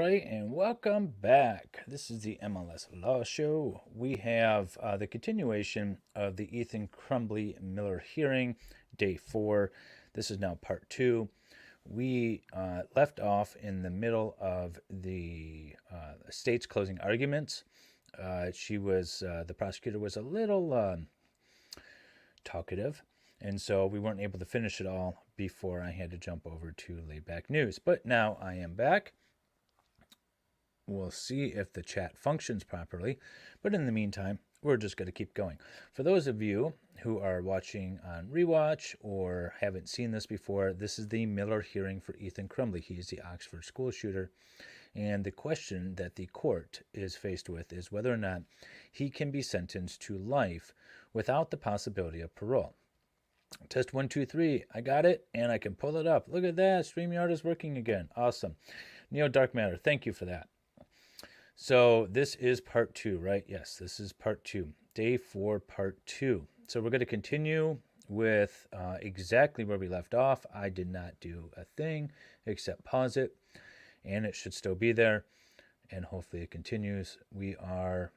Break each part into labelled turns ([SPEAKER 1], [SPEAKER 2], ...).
[SPEAKER 1] right, and welcome back. This is the MLS Law Show. We have the continuation of the Ethan Crumbley Miller hearing, day 4. This is now part 2. We left off in the middle of the state's closing arguments. The prosecutor was a little talkative, and so we weren't able to finish it all before I had to jump over to Layback News. But now I am back. We'll see if the chat functions properly, but in the meantime, we're just going to keep going. For those of you who are watching on rewatch or haven't seen this before, this is the Miller hearing for Ethan Crumbley. He's the Oxford school shooter, and the question that the court is faced with is whether or not he can be sentenced to life without the possibility of parole. Test 1, 2, 3. I got it, and I can pull it up. Look at that. StreamYard is working again. Awesome. Neo Dark Matter, thank you for that. So this is part 2, right? Yes, this is part 2. Day 4, part 2. So we're going to continue with exactly where we left off. I did not do a thing except pause it, and it should still be there, and hopefully it continues. We're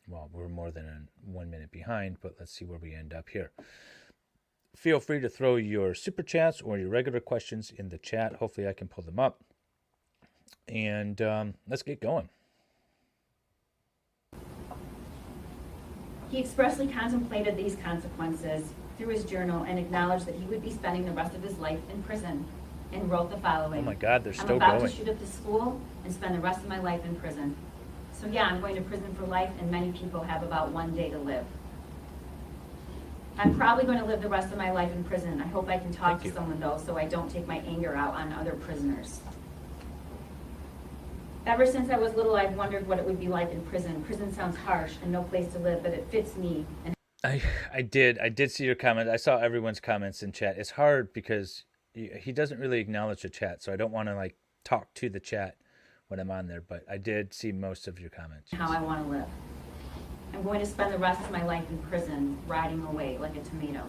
[SPEAKER 1] more than 1 minute behind, but let's see where we end up here. Feel free to throw your super chats or your regular questions in the chat. Hopefully I can pull them up. And let's get going.
[SPEAKER 2] He expressly contemplated these consequences through his journal and acknowledged that he would be spending the rest of his life in prison, and wrote the following.
[SPEAKER 1] Oh my God, they're still going.
[SPEAKER 2] I'm about to shoot up the school and spend the rest of my life in prison. So yeah, I'm going to prison for life, and many people have about 1 day to live. I'm probably going to live the rest of my life in prison. I hope I can talk to someone, though, so I don't take my anger out on other prisoners. Ever since I was little, I've wondered what it would be like in prison. Prison sounds harsh and no place to live, but it fits me. And
[SPEAKER 1] I did see your comment. I saw everyone's comments in chat. It's hard because he doesn't really acknowledge the chat, so I don't want to talk to the chat when I'm on there, but I did see most of your comments.
[SPEAKER 2] How I want to live. I'm going to spend the rest of my life in prison, rotting away like a tomato.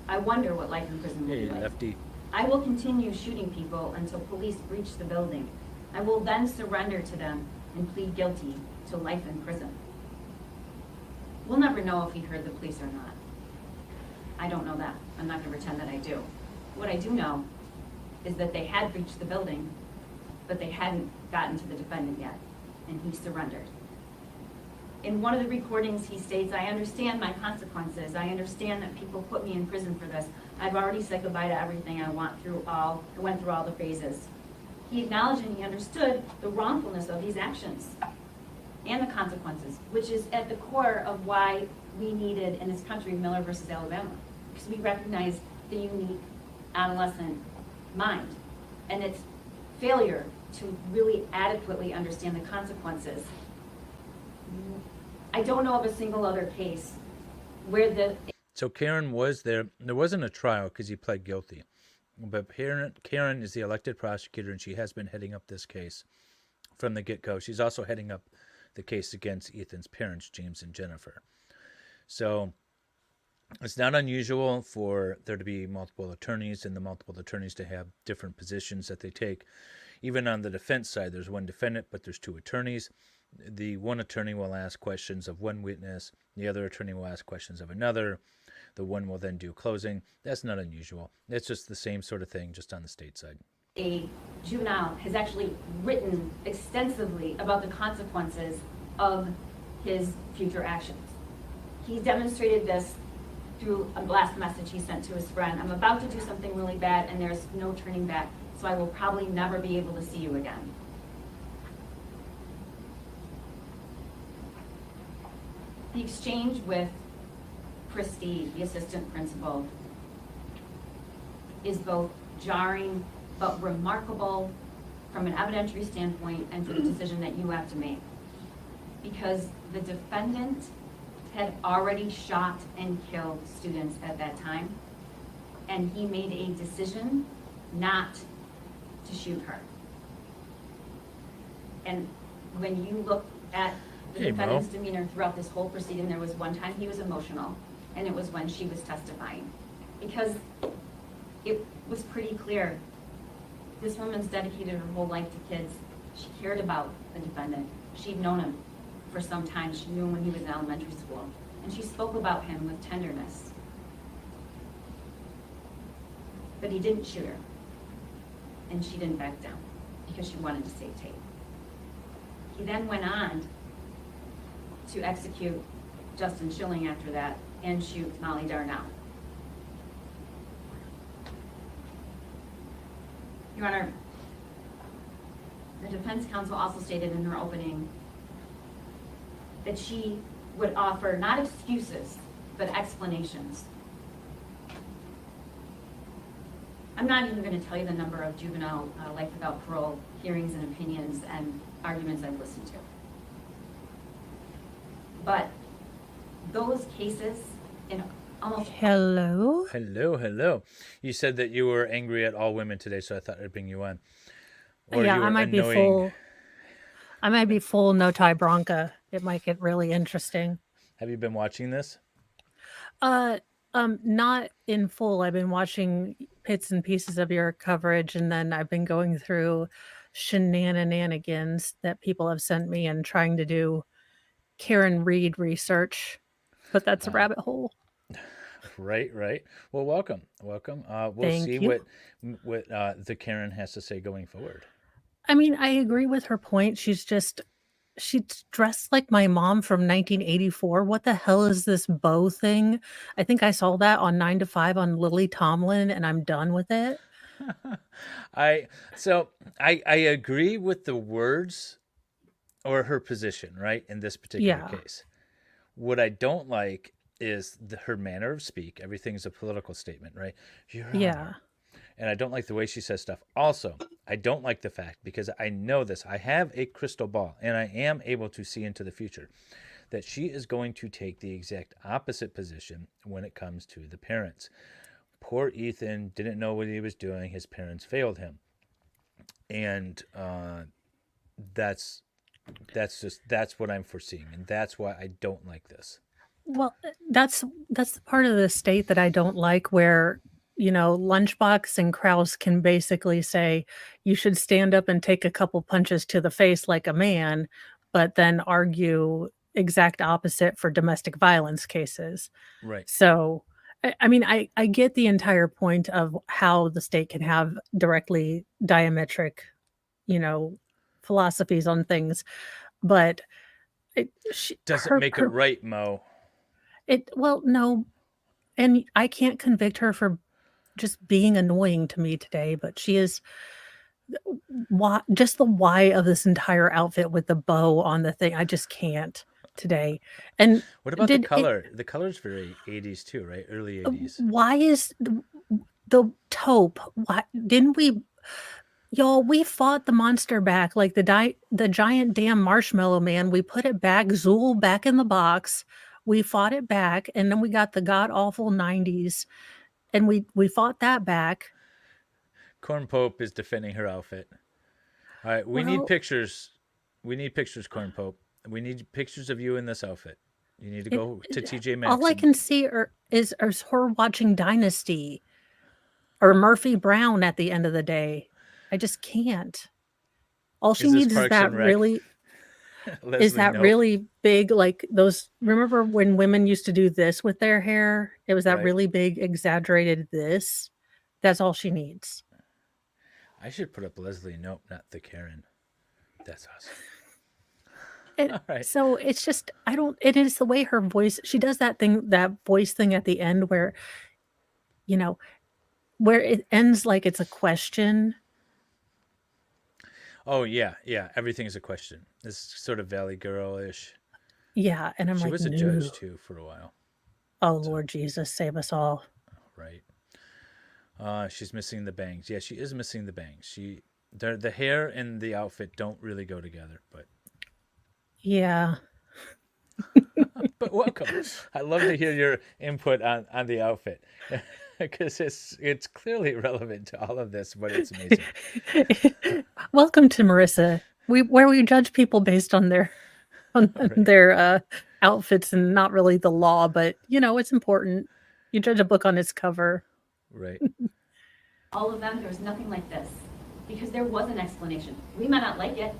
[SPEAKER 2] I wonder what life in prison will be like.
[SPEAKER 1] Lefty.
[SPEAKER 2] I will continue shooting people until police breach the building. I will then surrender to them and plead guilty to life in prison. We'll never know if he heard the police or not. I don't know that. I'm not going to pretend that I do. What I do know is that they had breached the building, but they hadn't gotten to the defendant yet, and he surrendered. In one of the recordings, he states, I understand my consequences. I understand that people put me in prison for this. I've already said goodbye to everything. I went through all the phases. He acknowledged and he understood the wrongfulness of these actions and the consequences, which is at the core of why we needed in this country Miller versus Alabama, because we recognize the unique adolescent mind and its failure to really adequately understand the consequences. I don't know of a single other case where
[SPEAKER 1] So Karen was there. There wasn't a trial because he pled guilty. But Karen is the elected prosecutor, and she has been heading up this case from the get-go. She's also heading up the case against Ethan's parents, James and Jennifer. So it's not unusual for there to be multiple attorneys and the multiple attorneys to have different positions that they take. Even on the defense side, there's one defendant, but there's 2 attorneys. The one attorney will ask questions of one witness. The other attorney will ask questions of another. The one will then do closing. That's not unusual. It's just the same sort of thing, just on the state side.
[SPEAKER 2] A juvenile has actually written extensively about the consequences of his future actions. He demonstrated this through a last message he sent to his friend. I'm about to do something really bad, and there's no turning back, so I will probably never be able to see you again. The exchange with Christie, the assistant principal, is both jarring but remarkable from an evidentiary standpoint and for the decision that you have to make. Because the defendant had already shot and killed students at that time, and he made a decision not to shoot her. And when you look at the defendant's demeanor throughout this whole proceeding, there was one time he was emotional, and it was when she was testifying. Because it was pretty clear this woman's dedicated her whole life to kids. She cared about the defendant. She'd known him for some time. She knew him when he was in elementary school. And she spoke about him with tenderness. But he didn't shoot her. And she didn't back down because she wanted to save Tate. He then went on to execute Justin Schilling after that and shoot Molly Darnell. Your Honor, the defense counsel also stated in her opening that she would offer not excuses, but explanations. I'm not even going to tell you the number of juvenile life without parole hearings and opinions and arguments I've listened to. But those cases in almost...
[SPEAKER 1] Hello. You said that you were angry at all women today, so I thought I'd bring you on.
[SPEAKER 3] Or yeah, I might be full no tie Bronca. It might get really interesting.
[SPEAKER 1] Have you been watching this?
[SPEAKER 3] Not in full. I've been watching bits and pieces of your coverage, and then I've been going through shenanigans that people have sent me and trying to do Karen Reed research, but that's a rabbit hole.
[SPEAKER 1] Right. Well, welcome. We'll
[SPEAKER 3] Thank
[SPEAKER 1] see
[SPEAKER 3] you.
[SPEAKER 1] what the Karen has to say going forward.
[SPEAKER 3] I mean, I agree with her point. She's dressed like my mom from 1984. What the hell is this bow thing? I think I saw that on 9 to 5 on Lily Tomlin, and I'm done with it.
[SPEAKER 1] I agree with the words or her position, right, in this particular case. What I don't like is her manner of speak. Everything's a political statement, right? And I don't like the way she says stuff. Also, I don't like the fact, because I know this, I have a crystal ball, and I am able to see into the future, that she is going to take the exact opposite position when it comes to the parents. Poor Ethan didn't know what he was doing. His parents failed him. And that's what I'm foreseeing, and that's why I don't like this.
[SPEAKER 3] Well, that's the part of the state that I don't like, where Lunchbox and Krause can basically say you should stand up and take a couple punches to the face like a man, but then argue exact opposite for domestic violence cases.
[SPEAKER 1] Right.
[SPEAKER 3] So, I mean, I get the entire point of how the state can have directly diametric, philosophies on things, but
[SPEAKER 1] it doesn't make it right, Mo.
[SPEAKER 3] Well, no, and I can't convict her for just being annoying to me today, but she is just the why of this entire outfit with the bow on the thing. I just can't today. And
[SPEAKER 1] what about the color? The color's very 80s too, right? Early 80s.
[SPEAKER 3] Why is the taupe? Why didn't we? Y'all, we fought the monster back, like the giant damn marshmallow man. We put it back, Zool back in the box. We fought it back, and then we got the god awful 90s. And we fought that back.
[SPEAKER 1] Corn Pope is defending her outfit. All right, we need pictures. We need pictures, Corn Pope. We need pictures of you in this outfit. You need to go to TJ Maxx.
[SPEAKER 3] All I can see is her watching Dynasty or Murphy Brown at the end of the day. I just can't. All she needs is that really... is that really big, like those, remember when women used to do this with their hair? It was that really big, exaggerated this. That's all she needs.
[SPEAKER 1] I should put up Leslie. Nope, not the Karen. That's awesome.
[SPEAKER 3] All right. So it's just, it is the way her voice, she does that voice thing at the end where, where it ends like it's a question.
[SPEAKER 1] Oh, yeah. Everything's a question. This sort of Valley Girl-ish.
[SPEAKER 3] Yeah, and
[SPEAKER 1] she was a judge, too, for a while.
[SPEAKER 3] Oh, Lord Jesus, save us all.
[SPEAKER 1] Right. She's missing the bangs. Yeah, she is missing the bangs. The hair and the outfit don't really go together, but...
[SPEAKER 3] Yeah.
[SPEAKER 1] But welcome. I love to hear your input on the outfit. Because it's clearly relevant to all of this, but it's amazing.
[SPEAKER 3] Welcome to Marissa, where we judge people based on their outfits and not really the law, but it's important. You judge a book on its cover.
[SPEAKER 1] Right.
[SPEAKER 2] All of them, there was nothing like this. because there was an explanation. We might not like it,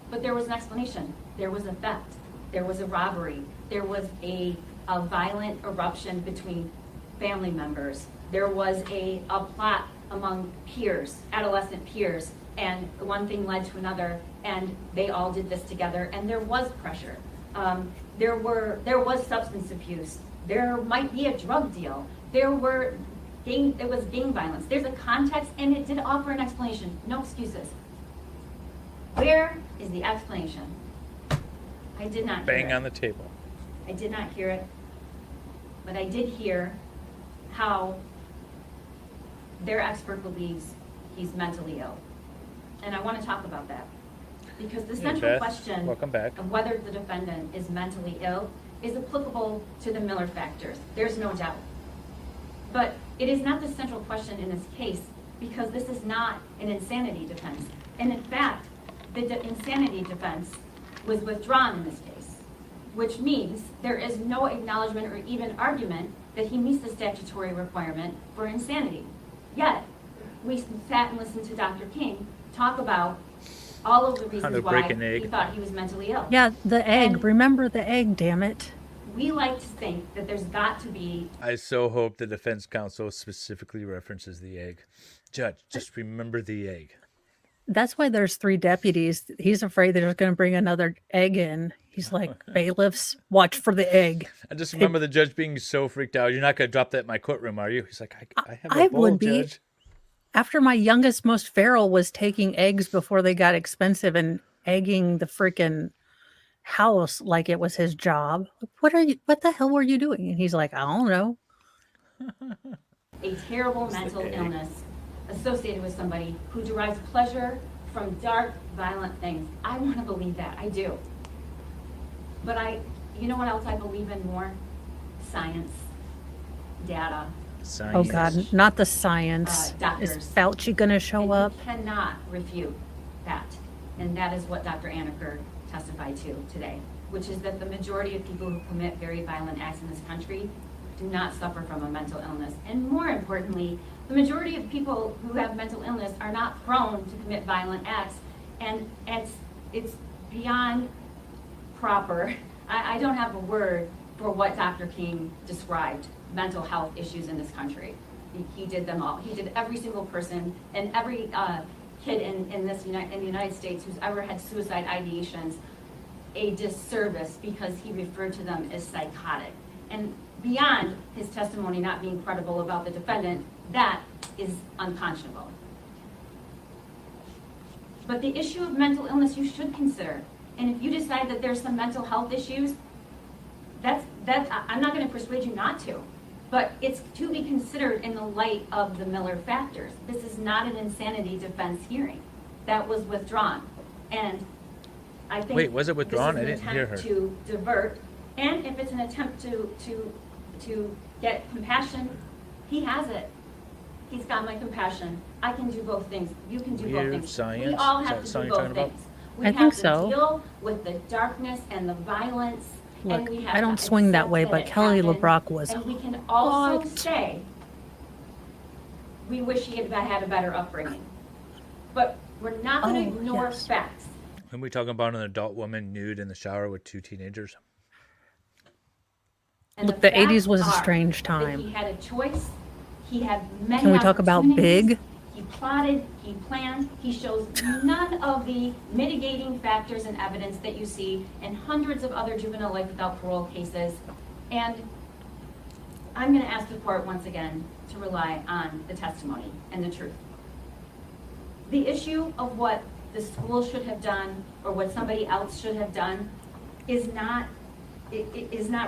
[SPEAKER 2] but there was an explanation. There was a theft. There was a robbery. There was a violent eruption between family members. There was a plot among peers, adolescent peers, and one thing led to another, and they all did this together, and there was pressure. There was substance abuse. There might be a drug deal. There was gang violence. There's a context, and it did offer an explanation. No excuses. Where is the explanation? I did not hear it.
[SPEAKER 1] Bang on the table.
[SPEAKER 2] I did not hear it, but I did hear how their expert believes he's mentally ill. And I want to talk about that. Because the central question of whether the defendant is mentally ill is applicable to the Miller factors. There's no doubt. But it is not the central question in this case because this is not an insanity defense. And in fact, the insanity defense was withdrawn in this case, which means there is no acknowledgement or even argument that he meets the statutory requirement for insanity. Yet, we sat and listened to Dr. King talk about all of the reasons why he thought he was mentally ill.
[SPEAKER 3] Yeah, the egg. And remember the egg, damn it.
[SPEAKER 2] We like to think that there's got to be...
[SPEAKER 1] I so hope the defense counsel specifically references the egg. Judge, just remember the egg.
[SPEAKER 3] That's why there's 3 deputies. He's afraid they're going to bring another egg in. He's like, bailiffs, watch for the egg.
[SPEAKER 1] I just remember the judge being so freaked out. You're not going to drop that in my courtroom, are you? He's like, I have a bowl, Judge.
[SPEAKER 3] After my youngest, most feral was taking eggs before they got expensive and egging the freaking house like it was his job. What the hell were you doing? And he's like, I don't know.
[SPEAKER 2] A terrible mental illness associated with somebody who derives pleasure from dark, violent things. I want to believe that. I do. But you know what else I believe in more? Science. Data.
[SPEAKER 1] Science.
[SPEAKER 3] Oh God, not the science.
[SPEAKER 2] Doctors.
[SPEAKER 3] Is Fauci going to show up?
[SPEAKER 2] You cannot refute that. And that is what Dr. Anaker testified to today, which is that the majority of people who commit very violent acts in this country do not suffer from a mental illness. And more importantly, the majority of people who have mental illness are not prone to commit violent acts. And it's beyond proper. I don't have a word for what Dr. King described mental health issues in this country. He did them all. He did every single person and every kid in the United States who's ever had suicide ideations a disservice because he referred to them as psychotic. And beyond his testimony not being credible about the defendant, that is unconscionable. But the issue of mental illness you should consider. And if you decide that there's some mental health issues, I'm not going to persuade you not to. But it's to be considered in the light of the Miller factors. This is not an insanity defense hearing. That was withdrawn. And I think
[SPEAKER 1] Wait, was it withdrawn? I didn't hear her.
[SPEAKER 2] To divert, and if it's an attempt to get compassion, he has it. He's got my compassion. I can do both things. You can do both things.
[SPEAKER 1] Science?
[SPEAKER 2] We all have to do both things. We
[SPEAKER 3] I think so.
[SPEAKER 2] have to deal with the darkness and the violence.
[SPEAKER 3] Look,
[SPEAKER 2] and we have
[SPEAKER 3] I don't
[SPEAKER 2] to
[SPEAKER 3] swing that
[SPEAKER 2] accept
[SPEAKER 3] way,
[SPEAKER 2] that
[SPEAKER 3] but
[SPEAKER 2] it
[SPEAKER 3] Kelly
[SPEAKER 2] happened.
[SPEAKER 3] LeBrock was
[SPEAKER 2] And we can also
[SPEAKER 3] hot.
[SPEAKER 2] say, we wish he had had a better upbringing. But we're not going to ignore facts.
[SPEAKER 1] When we talking about an adult woman nude in the shower with 2 teenagers?
[SPEAKER 2] And
[SPEAKER 3] Look, the
[SPEAKER 2] facts
[SPEAKER 3] 80s was a
[SPEAKER 2] are
[SPEAKER 3] strange
[SPEAKER 2] that
[SPEAKER 3] time.
[SPEAKER 2] He had a choice. He had many
[SPEAKER 3] Can we talk about
[SPEAKER 2] opportunities.
[SPEAKER 3] Big?
[SPEAKER 2] He plotted, he planned, he shows none of the mitigating factors and evidence that you see in hundreds of other juvenile life without parole cases. And I'm going to ask the court once again to rely on the testimony and the truth. The issue of what the school should have done or what somebody else should have done is not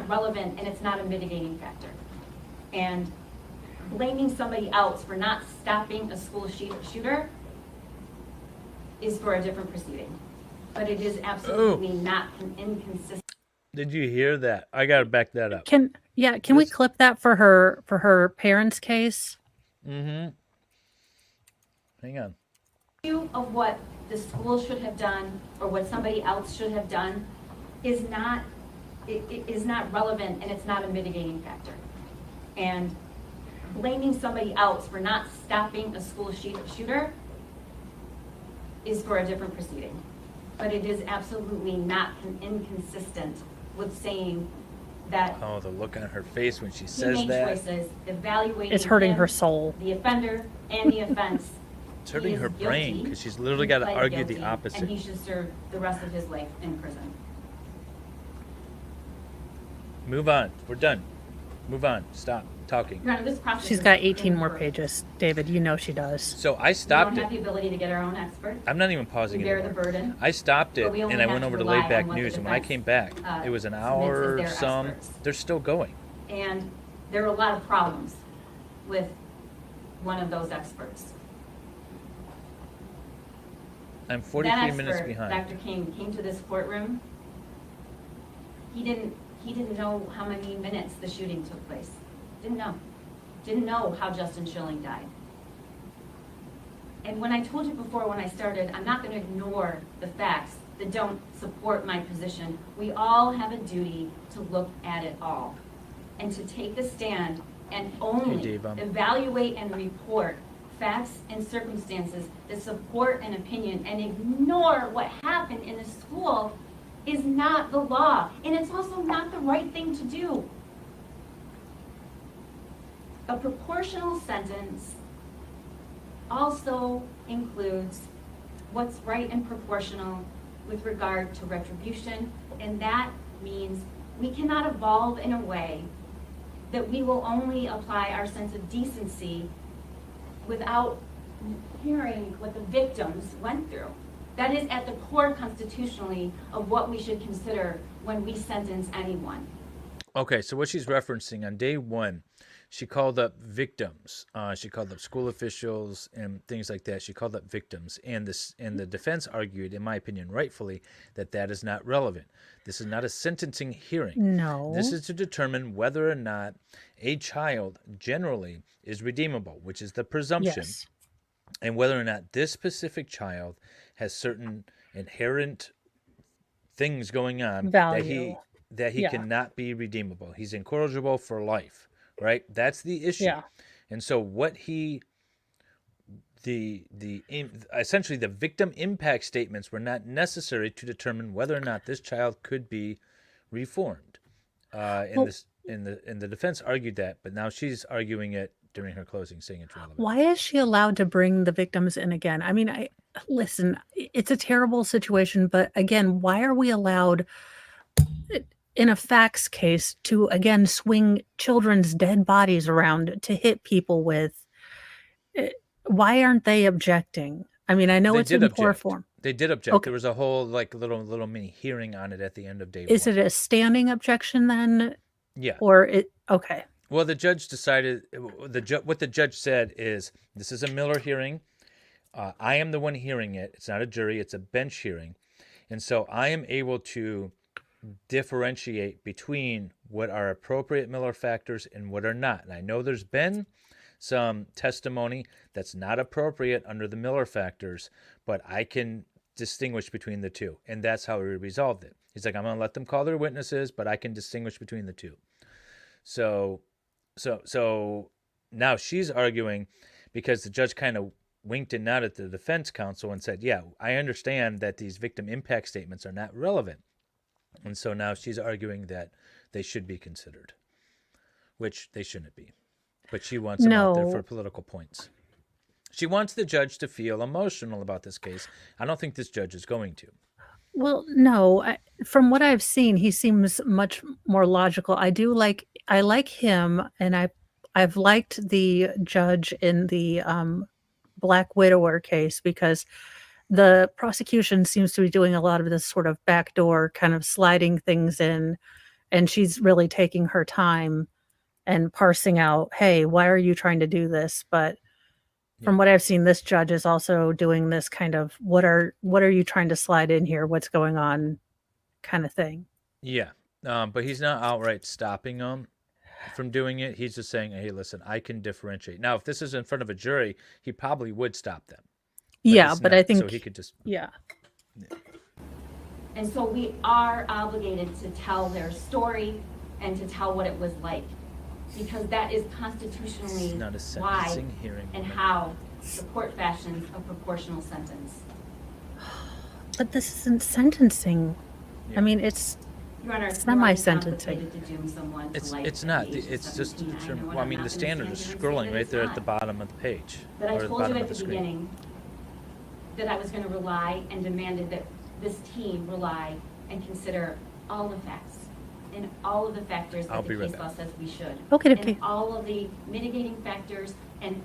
[SPEAKER 2] relevant, and it's not a mitigating factor. And blaming somebody else for not stopping a school shooter is for a different proceeding. But it is absolutely not inconsistent.
[SPEAKER 1] Did you hear that? I got to back that up.
[SPEAKER 3] Can we clip that for her parents' case?
[SPEAKER 1] Mm-hmm. Hang on.
[SPEAKER 2] The issue of what the school should have done or what somebody else should have done is not relevant, and it's not a mitigating factor. And blaming somebody else for not stopping a school shooter is for a different proceeding. But it is absolutely not inconsistent with saying that
[SPEAKER 1] Oh, the look on her face when she
[SPEAKER 2] he
[SPEAKER 1] says
[SPEAKER 2] made
[SPEAKER 1] that.
[SPEAKER 2] choices evaluating
[SPEAKER 3] It's hurting
[SPEAKER 2] him,
[SPEAKER 3] her soul.
[SPEAKER 2] the offender, and the offense.
[SPEAKER 1] It's hurting
[SPEAKER 2] He is
[SPEAKER 1] her brain
[SPEAKER 2] guilty.
[SPEAKER 1] because she's literally
[SPEAKER 2] He
[SPEAKER 1] got to
[SPEAKER 2] pled
[SPEAKER 1] argue the
[SPEAKER 2] guilty,
[SPEAKER 1] opposite.
[SPEAKER 2] And he should serve the rest of his life in prison.
[SPEAKER 1] Move on. We're done. Move on. Stop talking.
[SPEAKER 2] Your Honor, this process
[SPEAKER 3] She's
[SPEAKER 2] is
[SPEAKER 3] got 18 more
[SPEAKER 2] imperfect.
[SPEAKER 3] pages, David. You know she does.
[SPEAKER 1] So I
[SPEAKER 2] We
[SPEAKER 1] stopped
[SPEAKER 2] don't
[SPEAKER 1] it.
[SPEAKER 2] have the ability to get our own expert.
[SPEAKER 1] I'm not even
[SPEAKER 2] We
[SPEAKER 1] pausing
[SPEAKER 2] bear
[SPEAKER 1] anymore.
[SPEAKER 2] the burden.
[SPEAKER 1] I stopped it
[SPEAKER 2] But we only
[SPEAKER 1] and I
[SPEAKER 2] have
[SPEAKER 1] went
[SPEAKER 2] to
[SPEAKER 1] over to
[SPEAKER 2] rely
[SPEAKER 1] laid back
[SPEAKER 2] on what the
[SPEAKER 1] news, and when I
[SPEAKER 2] defense,
[SPEAKER 1] came back, it was an
[SPEAKER 2] submits
[SPEAKER 1] hour
[SPEAKER 2] as
[SPEAKER 1] or
[SPEAKER 2] their
[SPEAKER 1] some.
[SPEAKER 2] experts.
[SPEAKER 1] They're still going.
[SPEAKER 2] And there are a lot of problems with one of those experts.
[SPEAKER 1] I'm 43
[SPEAKER 2] That
[SPEAKER 1] minutes
[SPEAKER 2] expert,
[SPEAKER 1] behind.
[SPEAKER 2] Dr. King, came to this courtroom. He didn't know how many minutes the shooting took place. Didn't know how Justin Schilling died. And when I told you before when I started, I'm not going to ignore the facts that don't support my position. We all have a duty to look at it all and to take the stand and only
[SPEAKER 1] Dave,
[SPEAKER 2] evaluate and report facts and circumstances that support an opinion, and ignore what happened in the school is not the law, and it's also not the right thing to do. A proportional sentence also includes what's right and proportional with regard to retribution, and that means we cannot evolve in a way that we will only apply our sense of decency without hearing what the victims went through. That is at the core constitutionally of what we should consider when we sentence anyone.
[SPEAKER 1] Okay, so what she's referencing on day one, she called up victims. She called up school officials and things like that. She called up victims, and the defense argued, in my opinion, rightfully, that is not relevant. This is not a sentencing hearing.
[SPEAKER 3] No.
[SPEAKER 1] This is to determine whether or not a child generally is redeemable, which is the presumption,
[SPEAKER 3] Yes.
[SPEAKER 1] and whether or not this specific child has certain inherent things going on
[SPEAKER 3] Value.
[SPEAKER 1] that he
[SPEAKER 3] Yeah.
[SPEAKER 1] cannot be redeemable. He's incorrigible for life, right? That's the issue.
[SPEAKER 3] Yeah.
[SPEAKER 1] And so what essentially the victim impact statements were not necessary to determine whether or not this child could be reformed. And the defense argued that, but now she's arguing it during her closing, saying it's relevant.
[SPEAKER 3] Why is she allowed to bring the victims in again? I mean, listen, it's a terrible situation, but again, why are we allowed in a facts case to again swing children's dead bodies around to hit people with? Why aren't they objecting? I mean, I know it's in poor form.
[SPEAKER 1] They did object.
[SPEAKER 3] Okay.
[SPEAKER 1] There was a whole little mini hearing on it at the end of day
[SPEAKER 3] Is
[SPEAKER 1] one.
[SPEAKER 3] it a standing objection then?
[SPEAKER 1] Yeah.
[SPEAKER 3] Or okay.
[SPEAKER 1] Well, the judge decided, what the judge said is, this is a Miller hearing. I am the one hearing it. It's not a jury. It's a bench hearing. And so I am able to differentiate between what are appropriate Miller factors and what are not. And I know there's been some testimony that's not appropriate under the Miller factors, but I can distinguish between the two. And that's how he resolved it. He's like, I'm going to let them call their witnesses, but I can distinguish between the two. So now she's arguing, because the judge kind of winked and nodded at the defense counsel and said, yeah, I understand that these victim impact statements are not relevant. And so now she's arguing that they should be considered, which they shouldn't be. But she wants them out there for political points. She wants the judge to feel emotional about this case. I don't think this judge is going to.
[SPEAKER 3] Well, no. From what I've seen, he seems much more logical. I like him, and I've liked the judge in the Black Widower case, because the prosecution seems to be doing a lot of this sort of backdoor kind of sliding things in, and she's really taking her time and parsing out, hey, why are you trying to do this? But from what I've seen, this judge is also doing this kind of, what are you trying to slide in here? What's going on kind of thing.
[SPEAKER 1] Yeah. But he's not outright stopping them from doing it. He's just saying, hey, listen, I can differentiate. Now, if this is in front of a jury, he probably would stop them. But
[SPEAKER 3] I think
[SPEAKER 1] so he could just.
[SPEAKER 3] Yeah.
[SPEAKER 2] And so we are obligated to tell their story and to tell what it was like, because that is constitutionally
[SPEAKER 1] It's not a
[SPEAKER 2] why
[SPEAKER 1] sentencing hearing.
[SPEAKER 2] and how the court fashions a proportional sentence.
[SPEAKER 3] But this isn't sentencing.
[SPEAKER 1] Yeah.
[SPEAKER 3] I mean, it's
[SPEAKER 2] Your Honor, it's
[SPEAKER 3] semi-sentencing.
[SPEAKER 2] more complicated to doom someone to life
[SPEAKER 1] It's
[SPEAKER 2] at
[SPEAKER 1] not.
[SPEAKER 2] the age of
[SPEAKER 1] It's just
[SPEAKER 2] 17.
[SPEAKER 1] well, I mean, the standard is scrolling right there at the bottom of the page,
[SPEAKER 2] But I
[SPEAKER 1] or the
[SPEAKER 2] told you
[SPEAKER 1] bottom
[SPEAKER 2] at
[SPEAKER 1] of the
[SPEAKER 2] the
[SPEAKER 1] screen.
[SPEAKER 2] beginning that I was going to rely and demanded that this team rely and consider all the facts and all of the factors
[SPEAKER 1] I'll
[SPEAKER 2] that
[SPEAKER 1] be
[SPEAKER 2] the
[SPEAKER 1] right
[SPEAKER 2] case
[SPEAKER 1] back.
[SPEAKER 2] law says we should.
[SPEAKER 3] Okay, okay.
[SPEAKER 2] And all of the mitigating factors and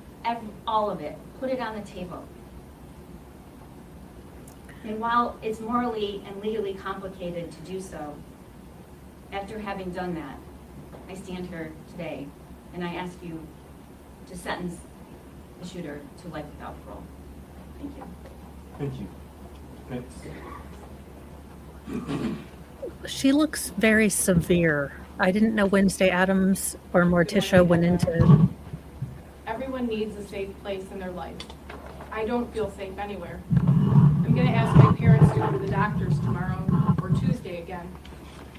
[SPEAKER 2] all of it, put it on the table. And while it's morally and legally complicated to do so, after having done that, I stand here today and I ask you to sentence the shooter to life without parole. Thank you.
[SPEAKER 4] Thank you. Next.
[SPEAKER 3] She looks very severe. I didn't know Wednesday Addams or Morticia went into.
[SPEAKER 5] Everyone needs a safe place in their life. I don't feel safe anywhere. I'm going to ask my parents to go to the doctors tomorrow or Tuesday again.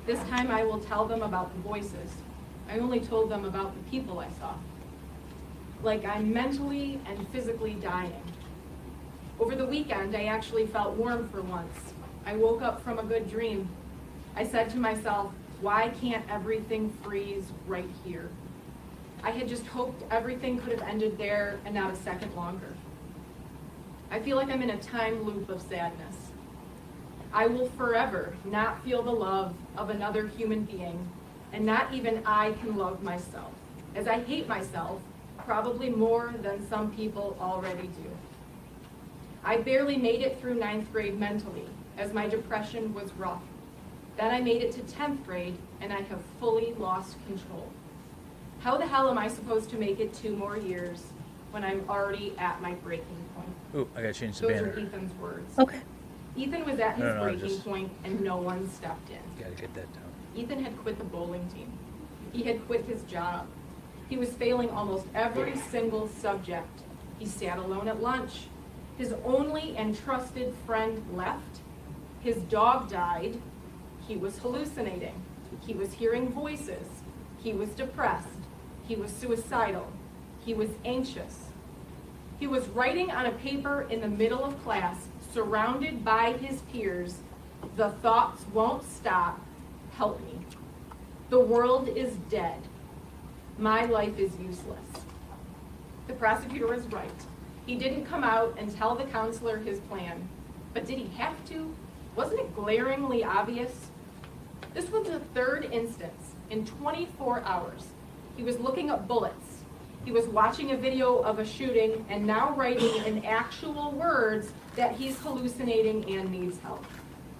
[SPEAKER 5] This time I will tell them about the voices. I only told them about the people I saw. Like I'm mentally and physically dying. Over the weekend, I actually felt warm for once. I woke up from a good dream. I said to myself, why can't everything freeze right here? I had just hoped everything could have ended there and not a second longer. I feel like I'm in a time loop of sadness. I will forever not feel the love of another human being, and not even I can love myself, as I hate myself probably more than some people already do. I barely made it through 9th grade mentally, as my depression was rough. Then I made it to 10th grade, and I have fully lost control. How the hell am I supposed to make it 2 more years when I'm already at my breaking point?
[SPEAKER 1] Ooh, I gotta change the
[SPEAKER 5] Those
[SPEAKER 1] banner.
[SPEAKER 5] are Ethan's words.
[SPEAKER 3] Okay.
[SPEAKER 5] Ethan was at his
[SPEAKER 1] No,
[SPEAKER 5] breaking
[SPEAKER 1] just-
[SPEAKER 5] point, and no one stepped in.
[SPEAKER 1] Gotta get that down.
[SPEAKER 5] Ethan had quit the bowling team. He had quit his job. He was failing almost every single subject. He sat alone at lunch. His only and trusted friend left. His dog died. He was hallucinating. He was hearing voices. He was depressed. He was suicidal. He was anxious. He was writing on a paper in the middle of class, surrounded by his peers, "The thoughts won't stop. Help me. The world is dead. My life is useless." The prosecutor was right. He didn't come out and tell the counselor his plan. But did he have to? Wasn't it glaringly obvious? This was the 3rd instance in 24 hours. He was looking up bullets. He was watching a video of a shooting and now writing in actual words that he's hallucinating and needs help.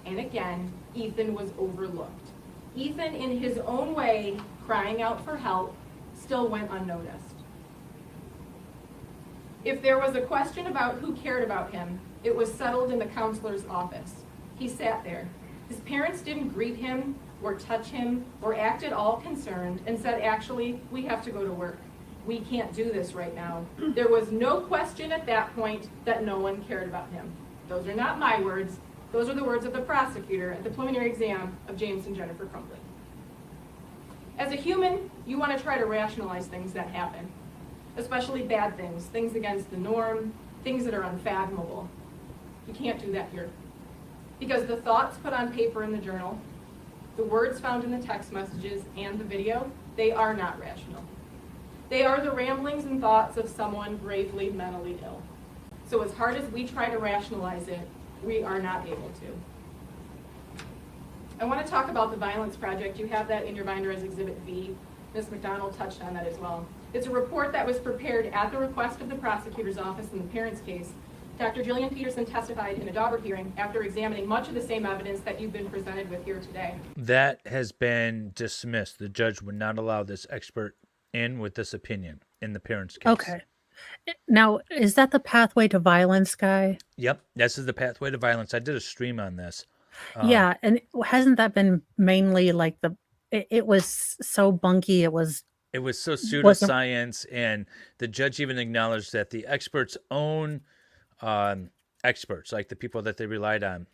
[SPEAKER 5] And again, Ethan was overlooked. Ethan, in his own way, crying out for help, still went unnoticed. If there was a question about who cared about him, it was settled in the counselor's office. He sat there. His parents didn't greet him or touch him or act at all concerned and said, "Actually, we have to go to work. We can't do this right now." There was no question at that point that no one cared about him. Those are not my words. Those are the words of the prosecutor at the preliminary exam of James and Jennifer Crumbly. As a human, you want to try to rationalize things that happen, especially bad things, things against the norm, things that are unfathomable. You can't do that here. Because the thoughts put on paper in the journal, the words found in the text messages, and the video, they are not rational. They are the ramblings and thoughts of someone gravely mentally ill. So as hard as we try to rationalize it, we are not able to. I want to talk about the Violence Project. You have that in your binder as Exhibit V. Ms. McDonald touched on that as well. It's a report that was prepared at the request of the prosecutor's office in the parents' case. Dr. Jillian Peterson testified in a Daubert hearing after examining much of the same evidence that you've been presented with here today.
[SPEAKER 1] That has been dismissed. The judge would not allow this expert in with this opinion in the parents' case.
[SPEAKER 3] Okay. Now, is that the pathway to violence guy?
[SPEAKER 1] Yep, this is the pathway to violence. I did a stream on this.
[SPEAKER 3] Yeah, and hasn't that been mainly like it was so bunky, it was
[SPEAKER 1] so
[SPEAKER 3] wasn't
[SPEAKER 1] pseudoscience, and the judge even acknowledged that the experts' own experts, like the people that they relied on,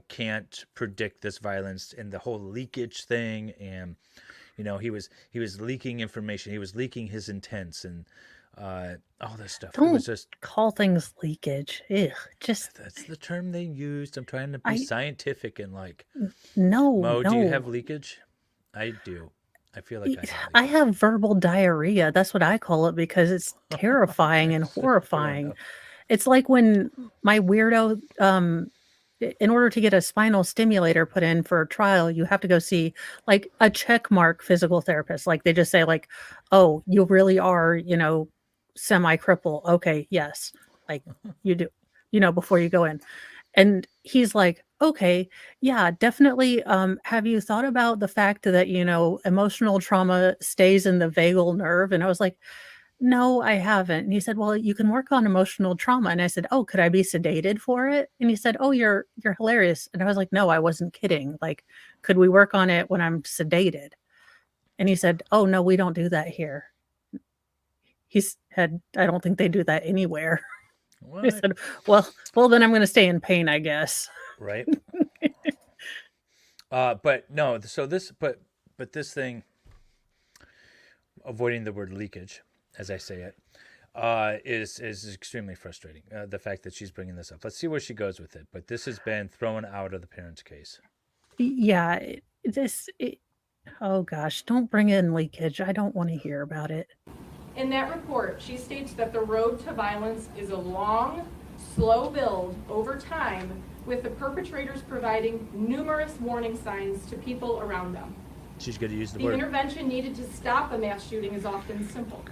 [SPEAKER 1] can't predict this violence and the whole leakage thing. And he was leaking information. He was leaking his intents, and all this stuff. It
[SPEAKER 3] Don't
[SPEAKER 1] was just,
[SPEAKER 3] call things leakage. Ugh, just
[SPEAKER 1] that's the term they used. I'm trying to be scientific and like,
[SPEAKER 3] no,
[SPEAKER 1] Mo, do you have
[SPEAKER 3] no.
[SPEAKER 1] leakage? I do. I feel like I have
[SPEAKER 3] I
[SPEAKER 1] leakage.
[SPEAKER 3] have verbal diarrhea. That's what I call it because it's terrifying and
[SPEAKER 1] Fair
[SPEAKER 3] horrifying.
[SPEAKER 1] enough.
[SPEAKER 3] It's like when my weirdo, in order to get a spinal stimulator put in for a trial, you have to go see like a check mark physical therapist. Like they just say like, oh, you really are, semi-cripple. Okay, yes. Like you do, before you go in. And he's like, okay, yeah, definitely. Have you thought about the fact that, emotional trauma stays in the vagal nerve? And I was like, no, I haven't. And he said, well, you can work on emotional trauma. And I said, oh, could I be sedated for it? And he said, oh, you're hilarious. And I was like, no, I wasn't kidding. Like, could we work on it when I'm sedated? And he said, oh, no, we don't do that here. He said, I don't think they do that anywhere. I
[SPEAKER 1] What?
[SPEAKER 3] said, well, then I'm going to stay in pain, I guess.
[SPEAKER 1] Right. But no, so but this thing, avoiding the word leakage, as I say it, is extremely frustrating. The fact that she's bringing this up. Let's see where she goes with it. But this has been thrown out of the parents' case.
[SPEAKER 3] Yeah, oh gosh, don't bring in leakage. I don't want to hear about it.
[SPEAKER 5] In that report, she states that the road to violence is a long, slow build over time, with the perpetrators providing numerous warning signs to people around them.
[SPEAKER 1] She's going to use the
[SPEAKER 5] The
[SPEAKER 1] word.
[SPEAKER 5] intervention needed to stop a mass shooting is often simple.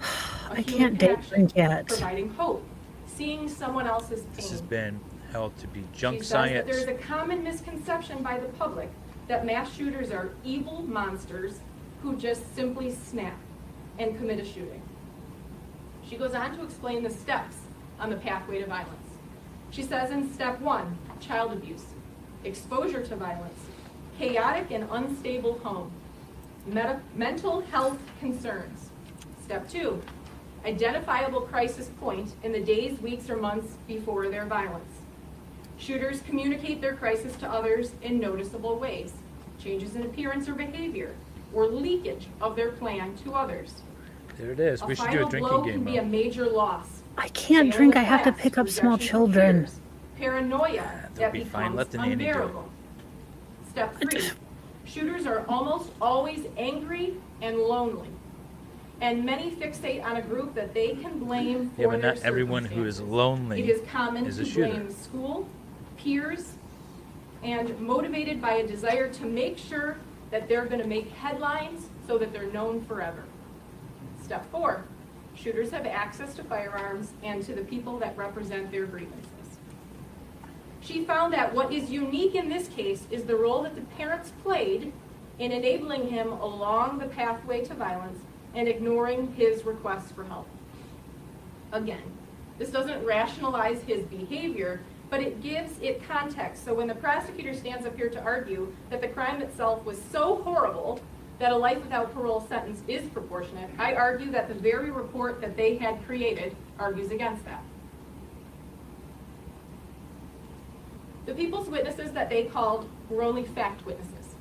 [SPEAKER 3] I can't date yet.
[SPEAKER 5] Providing hope, seeing someone else's pain.
[SPEAKER 1] This has been held to be
[SPEAKER 5] She
[SPEAKER 1] junk
[SPEAKER 5] says
[SPEAKER 1] science.
[SPEAKER 5] that there is a common misconception by the public that mass shooters are evil monsters who just simply snap and commit a shooting. She goes on to explain the steps on the pathway to violence. She says in step 1, child abuse, exposure to violence, chaotic and unstable home, mental health concerns. Step 2, identifiable crisis point in the days, weeks, or months before their violence. Shooters communicate their crisis to others in noticeable ways, changes in appearance or behavior, or leakage of their plan to others.
[SPEAKER 1] There it is. We should do a drinking
[SPEAKER 5] blow
[SPEAKER 1] game.
[SPEAKER 5] can be a major loss.
[SPEAKER 3] I can't
[SPEAKER 5] Fail
[SPEAKER 3] drink.
[SPEAKER 5] in
[SPEAKER 3] I have to
[SPEAKER 5] class,
[SPEAKER 3] pick up small
[SPEAKER 5] rejection from
[SPEAKER 3] children.
[SPEAKER 5] peers, paranoia
[SPEAKER 1] they'll
[SPEAKER 5] that
[SPEAKER 1] be fine.
[SPEAKER 5] becomes
[SPEAKER 1] Let the nanny do it.
[SPEAKER 5] unbearable. Step 3, shooters are almost always angry and lonely. And many fixate on a group that they can blame for
[SPEAKER 1] Yeah, but
[SPEAKER 5] their
[SPEAKER 1] not everyone who is
[SPEAKER 5] circumstances.
[SPEAKER 1] lonely
[SPEAKER 5] It is common
[SPEAKER 1] is
[SPEAKER 5] to
[SPEAKER 1] a shooter.
[SPEAKER 5] blame school, peers, and motivated by a desire to make sure that they're going to make headlines so that they're known forever. Step 4, shooters have access to firearms and to the people that represent their grievances. She found that what is unique in this case is the role that the parents played in enabling him along the pathway to violence and ignoring his requests for help. Again, this doesn't rationalize his behavior, but it gives it context. So when the prosecutor stands up here to argue that the crime itself was so horrible that a life without parole sentence is proportionate, I argue that the very report that they had created argues against that. The people's witnesses that they called were only fact witnesses.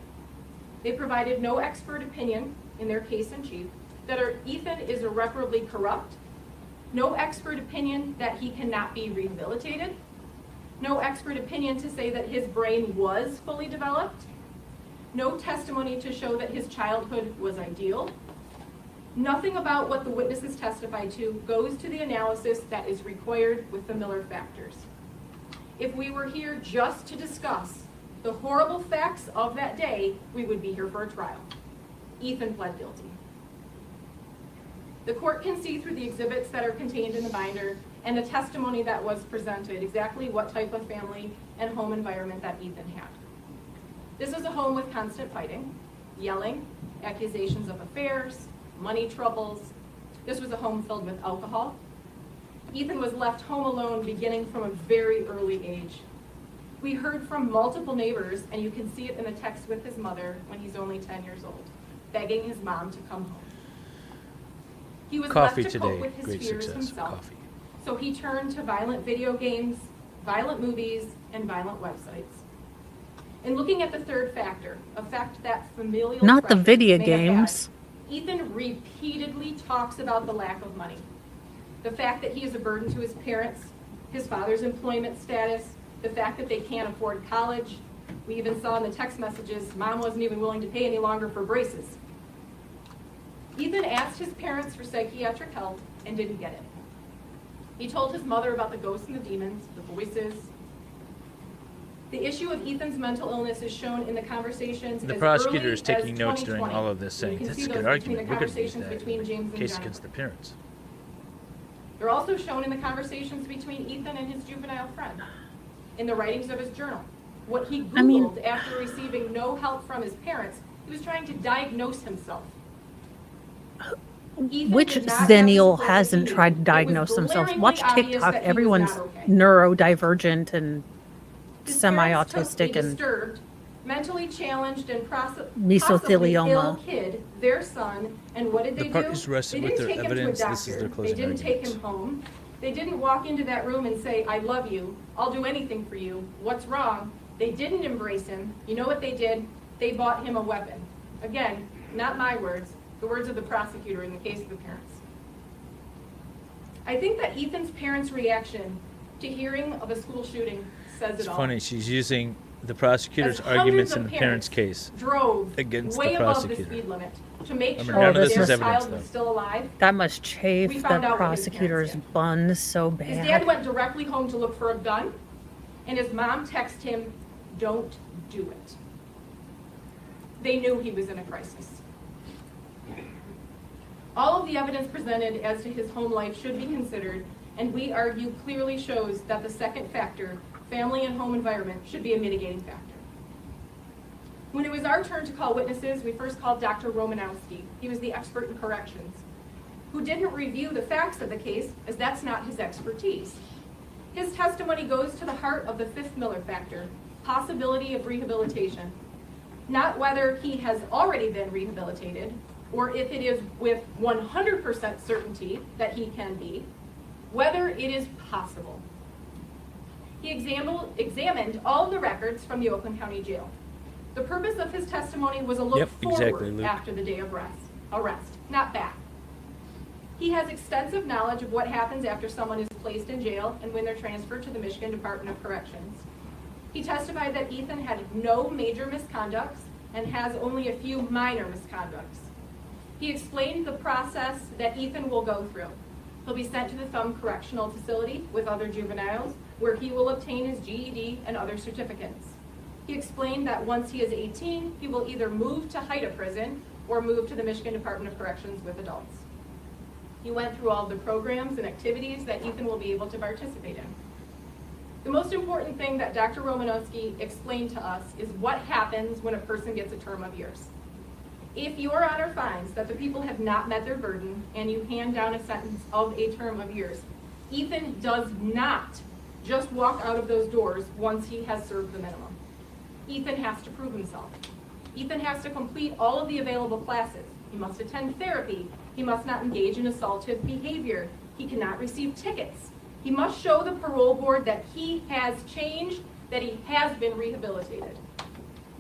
[SPEAKER 5] They provided no expert opinion in their case in chief that Ethan is irreparably corrupt, no expert opinion that he cannot be rehabilitated, no expert opinion to say that his brain was fully developed, no testimony to show that his childhood was ideal. Nothing about what the witnesses testified to goes to the analysis that is required with the Miller factors. If we were here just to discuss the horrible facts of that day, we would be here for a trial. Ethan pled guilty. The court can see through the exhibits that are contained in the binder and the testimony that was presented exactly what type of family and home environment that Ethan had. This was a home with constant fighting, yelling, accusations of affairs, money troubles. This was a home filled with alcohol. Ethan was left home alone beginning from a very early age. We heard from multiple neighbors, and you can see it in the text with his mother when he's only 10 years old, begging his mom to come home. He was
[SPEAKER 1] Coffee
[SPEAKER 5] left to
[SPEAKER 1] today,
[SPEAKER 5] cope with his
[SPEAKER 1] great
[SPEAKER 5] fears
[SPEAKER 1] success.
[SPEAKER 5] himself.
[SPEAKER 1] Coffee.
[SPEAKER 5] So he turned to violent video games, violent movies, and violent websites. In looking at the third factor, a fact that familial
[SPEAKER 3] Not the
[SPEAKER 5] pressures
[SPEAKER 3] video
[SPEAKER 5] may have had,
[SPEAKER 3] games.
[SPEAKER 5] Ethan repeatedly talks about the lack of money. The fact that he is a burden to his parents, his father's employment status, the fact that they can't afford college. We even saw in the text messages, Mom wasn't even willing to pay any longer for braces. Ethan asked his parents for psychiatric help and didn't get it. He told his mother about the ghosts and the demons, the voices. The issue of Ethan's mental illness is shown in the conversations.
[SPEAKER 1] The
[SPEAKER 5] as
[SPEAKER 1] prosecutor
[SPEAKER 5] early
[SPEAKER 1] is taking
[SPEAKER 5] as
[SPEAKER 1] notes during
[SPEAKER 5] 2020.
[SPEAKER 1] all of this, saying
[SPEAKER 5] You can
[SPEAKER 1] that's
[SPEAKER 5] see
[SPEAKER 1] a
[SPEAKER 5] those
[SPEAKER 1] good
[SPEAKER 5] between
[SPEAKER 1] argument.
[SPEAKER 5] the
[SPEAKER 1] We're going to use
[SPEAKER 5] conversations
[SPEAKER 1] that
[SPEAKER 5] between
[SPEAKER 1] in
[SPEAKER 5] James
[SPEAKER 1] the
[SPEAKER 5] and
[SPEAKER 1] case
[SPEAKER 5] Jonathan.
[SPEAKER 1] against the parents.
[SPEAKER 5] They're also shown in the conversations between Ethan and his juvenile friend, in the writings of his journal. What he Googled after receiving no help from his parents, he was trying to diagnose himself. Ethan
[SPEAKER 3] Which
[SPEAKER 5] did not have the
[SPEAKER 3] Zennial
[SPEAKER 5] support that
[SPEAKER 3] hasn't
[SPEAKER 5] he
[SPEAKER 3] tried
[SPEAKER 5] needed.
[SPEAKER 3] to
[SPEAKER 5] It
[SPEAKER 3] diagnose
[SPEAKER 5] was
[SPEAKER 3] themselves?
[SPEAKER 5] glaringly
[SPEAKER 3] Watch
[SPEAKER 5] obvious
[SPEAKER 3] TikTok.
[SPEAKER 5] that he was
[SPEAKER 3] Everyone's
[SPEAKER 5] not okay.
[SPEAKER 3] neurodivergent and
[SPEAKER 5] His parents took
[SPEAKER 3] semi-autistic
[SPEAKER 5] a
[SPEAKER 3] and
[SPEAKER 5] disturbed, mentally challenged, and possibly
[SPEAKER 3] mesothelioma.
[SPEAKER 5] ill kid, their son, and what did they
[SPEAKER 1] The
[SPEAKER 5] do?
[SPEAKER 1] parties rested
[SPEAKER 5] They
[SPEAKER 1] with
[SPEAKER 5] didn't
[SPEAKER 1] their
[SPEAKER 5] take him to a
[SPEAKER 1] evidence. This is
[SPEAKER 5] doctor.
[SPEAKER 1] their closing
[SPEAKER 5] They didn't take
[SPEAKER 1] arguments.
[SPEAKER 5] him home. They didn't walk into that room and say, I love you, I'll do anything for you, what's wrong? They didn't embrace him. You know what they did? They bought him a weapon. Again, not my words, the words of the prosecutor in the case of the parents. I think that Ethan's parents' reaction to hearing of a school shooting says
[SPEAKER 1] It's
[SPEAKER 5] it all.
[SPEAKER 1] funny. She's using the prosecutor's
[SPEAKER 5] As hundreds
[SPEAKER 1] arguments
[SPEAKER 5] of
[SPEAKER 1] in the parents'
[SPEAKER 5] parents
[SPEAKER 1] case
[SPEAKER 5] drove
[SPEAKER 1] against
[SPEAKER 5] way
[SPEAKER 1] the
[SPEAKER 5] above the
[SPEAKER 1] prosecutor.
[SPEAKER 5] speed limit to make
[SPEAKER 1] I mean,
[SPEAKER 5] sure
[SPEAKER 3] none of
[SPEAKER 5] that
[SPEAKER 3] this
[SPEAKER 5] their
[SPEAKER 3] is
[SPEAKER 1] evidence,
[SPEAKER 5] child was
[SPEAKER 1] though.
[SPEAKER 5] still alive.
[SPEAKER 3] that must chafe
[SPEAKER 5] We
[SPEAKER 3] the
[SPEAKER 5] found out what his parents
[SPEAKER 3] prosecutor's
[SPEAKER 5] did.
[SPEAKER 3] buns so
[SPEAKER 5] His dad
[SPEAKER 3] bad.
[SPEAKER 5] went directly home to look for a gun, and his mom texted him, don't do it. They knew he was in a crisis. All of the evidence presented as to his home life should be considered, and we argue clearly shows that the second factor, family and home environment, should be a mitigating factor. When it was our turn to call witnesses, we first called Dr. Romanowski. He was the expert in corrections, who didn't review the facts of the case, as that's not his expertise. His testimony goes to the heart of the fifth Miller factor, possibility of rehabilitation. Not whether he has already been rehabilitated, or if it is with 100% certainty that he can be, whether it is possible. He examined all of the records from the Oakland County Jail. The purpose of his testimony was a look
[SPEAKER 1] Yep,
[SPEAKER 5] forward
[SPEAKER 1] exactly, Luke.
[SPEAKER 5] after the day of arrest, not back. He has extensive knowledge of what happens after someone is placed in jail and when they're transferred to the Michigan Department of Corrections. He testified that Ethan had no major misconducts and has only a few minor misconducts. He explained the process that Ethan will go through. He'll be sent to the Thumb Correctional Facility with other juveniles, where he will obtain his GED and other certificates. He explained that once he is 18, he will either move to Haida Prison or move to the Michigan Department of Corrections with adults. He went through all the programs and activities that Ethan will be able to participate in. The most important thing that Dr. Romanowski explained to us is what happens when a person gets a term of years. If Your Honor finds that the people have not met their burden and you hand down a sentence of a term of years, Ethan does not just walk out of those doors once he has served the minimum. Ethan has to prove himself. Ethan has to complete all of the available classes. He must attend therapy. He must not engage in assaultive behavior. He cannot receive tickets. He must show the parole board that he has changed, that he has been rehabilitated.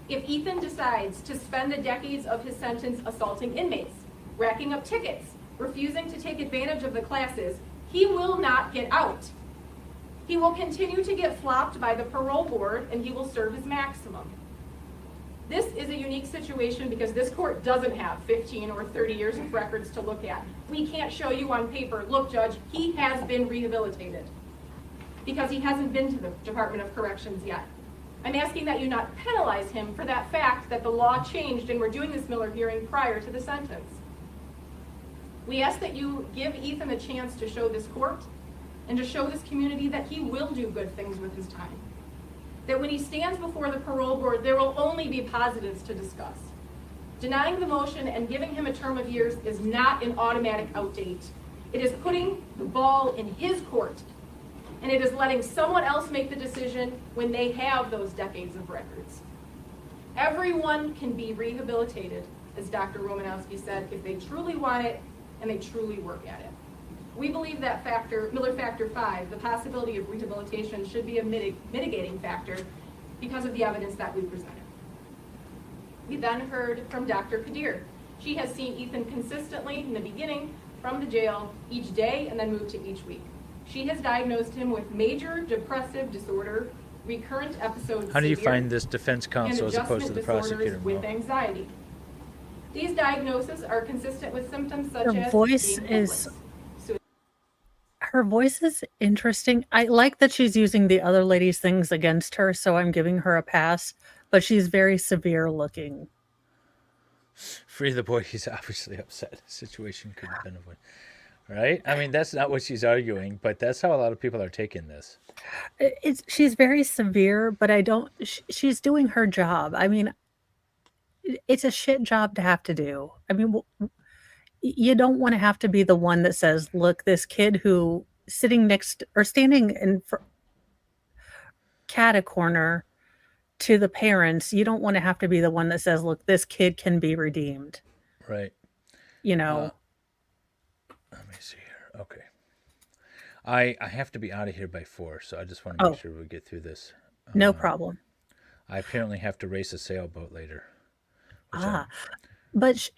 [SPEAKER 5] If Ethan decides to spend the decades of his sentence assaulting inmates, racking up tickets, refusing to take advantage of the classes, he will not get out. He will continue to get flopped by the parole board and he will serve his maximum. This is a unique situation because this court doesn't have 15 or 30 years of records to look at. We can't show you on paper, look judge, he has been rehabilitated, because he hasn't been to the Department of Corrections yet. I'm asking that you not penalize him for that fact that the law changed and we're doing this Miller hearing prior to the sentence. We ask that you give Ethan a chance to show this court and to show this community that he will do good things with his time. That when he stands before the parole board, there will only be positives to discuss. Denying the motion and giving him a term of years is not an automatic outdate. It is putting the ball in his court, and it is letting someone else make the decision when they have those decades of records. Everyone can be rehabilitated, as Dr. Romanowski said, if they truly want it and they truly work at it. We believe that factor, Miller Factor 5, the possibility of rehabilitation, should be a mitigating factor because of the evidence that we presented. We then heard from Dr. Kadir. She has seen Ethan consistently in the beginning from the jail each day and then moved to each week. She has diagnosed him with major depressive disorder, recurrent episodes
[SPEAKER 1] How do you
[SPEAKER 5] severe,
[SPEAKER 1] find this defense counsel
[SPEAKER 5] and
[SPEAKER 1] as opposed to the
[SPEAKER 5] adjustment
[SPEAKER 1] prosecutor?
[SPEAKER 5] disorders with anxiety. These diagnoses are consistent with symptoms such
[SPEAKER 3] Her
[SPEAKER 5] as
[SPEAKER 3] voice
[SPEAKER 5] being
[SPEAKER 3] is
[SPEAKER 5] hopeless.
[SPEAKER 3] her voice is interesting. I like that she's using the other lady's things against her, so I'm giving her a pass, but she's very severe looking.
[SPEAKER 1] Free the boy, he's obviously upset. The situation could have been avoided. Right? I mean, that's not what she's arguing, but that's how a lot of people are taking this.
[SPEAKER 3] She's very severe, but I don't she's doing her job. I mean, it's a shit job to have to do. I mean, you don't want to have to be the one that says, "Look, this kid who sitting next or standing in cat a corner to the parents, you don't want to have to be the one that says, "Look, this kid can be redeemed."
[SPEAKER 1] Right.
[SPEAKER 3] You know.
[SPEAKER 1] Let me see here. Okay. I have to be out of here by 4, so I just want to make sure we get through this.
[SPEAKER 3] No problem.
[SPEAKER 1] I apparently have to race a sailboat later.
[SPEAKER 3] But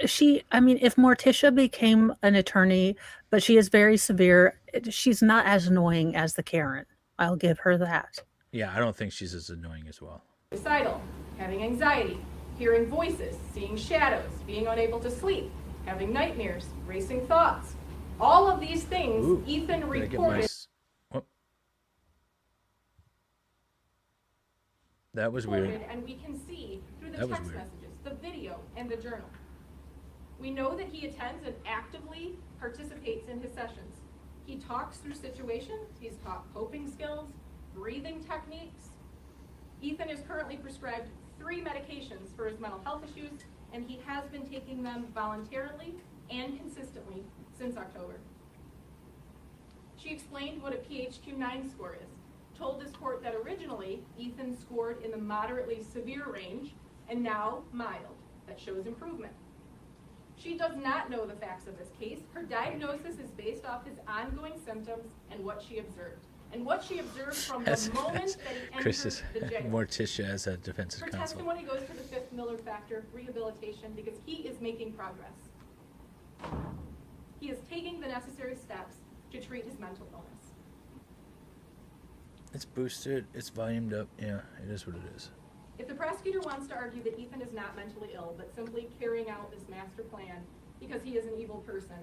[SPEAKER 3] I mean, if Morticia became an attorney, but she is very severe, she's not as annoying as the Karen. I'll give her that.
[SPEAKER 1] Yeah, I don't think she's as annoying as well.
[SPEAKER 5] Suicidal, having anxiety, hearing voices, seeing shadows, being unable to sleep, having nightmares, racing thoughts. All of these things Ethan reported.
[SPEAKER 1] That was weird.
[SPEAKER 5] And we can see through the text messages, the video, and the journal. We know that he attends and actively participates in his sessions. He talks through situations, he's taught coping skills, breathing techniques. Ethan is currently prescribed 3 medications for his mental health issues, and he has been taking them voluntarily and consistently since October. She explained what a PHQ-9 score is, told this court that originally Ethan scored in the moderately severe range and now mild. That shows improvement. She does not know the facts of this case. Her diagnosis is based off his ongoing symptoms and what she observed. And what she observed from the moment that he entered the jail.
[SPEAKER 1] Morticia as a defense counsel.
[SPEAKER 5] Her testimony goes to the 5th Miller factor, rehabilitation, because he is making progress. He is taking the necessary steps to treat his mental illness.
[SPEAKER 1] It's boosted, it's volumed up. Yeah, it is what it is.
[SPEAKER 5] If the prosecutor wants to argue that Ethan is not mentally ill, but simply carrying out this master plan because he is an evil person,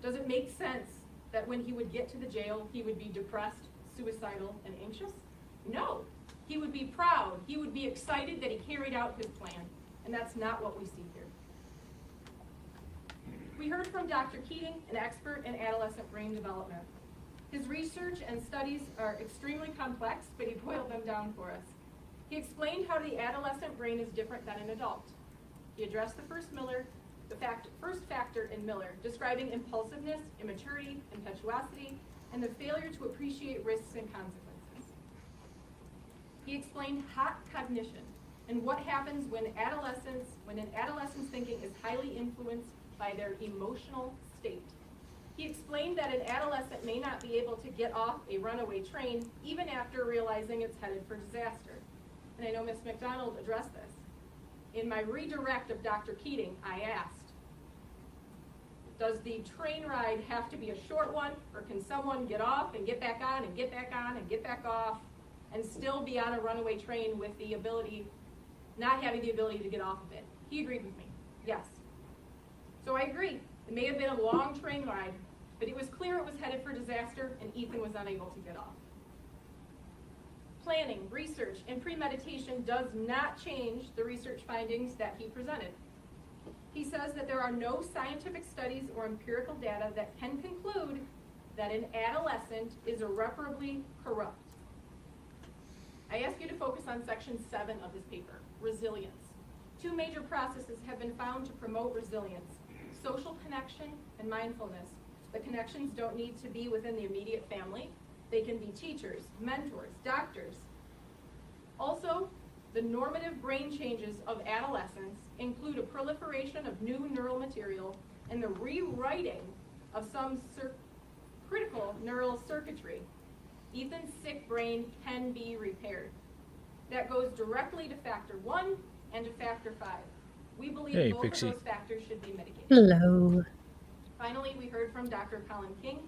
[SPEAKER 5] does it make sense that when he would get to the jail, he would be depressed, suicidal, and anxious? No. He would be proud. He would be excited that he carried out his plan. And that's not what we see here. We heard from Dr. Keating, an expert in adolescent brain development. His research and studies are extremely complex, but he boiled them down for us. He explained how the adolescent brain is different than an adult. He addressed the first factor in Miller, describing impulsiveness, immaturity, impetuosity, and the failure to appreciate risks and consequences. He explained hot cognition and what happens when an adolescent's thinking is highly influenced by their emotional state. He explained that an adolescent may not be able to get off a runaway train even after realizing it's headed for disaster. And I know Ms. McDonald addressed this. In my redirect of Dr. Keating, I asked, does the train ride have to be a short one, or can someone get off and get back on and get back on and get back off and still be on a runaway train with the ability, not having the ability to get off of it? He agreed with me, yes. So I agree. It may have been a long train ride, but it was clear it was headed for disaster and Ethan was unable to get off. Planning, research, and premeditation does not change the research findings that he presented. He says that there are no scientific studies or empirical data that can conclude that an adolescent is irreparably corrupt. I ask you to focus on section 7 of this paper, resilience. 2 major processes have been found to promote resilience: social connection and mindfulness. The connections don't need to be within the immediate family. They can be teachers, mentors, doctors. Also, the normative brain changes of adolescence include a proliferation of new neural material and the rewriting of some critical neural circuitry. Ethan's sick brain can be repaired. That goes directly to factor 1 and to factor 5. We believe both of those factors should be mitigated.
[SPEAKER 3] Hello.
[SPEAKER 5] Finally, we heard from Dr. Colin King.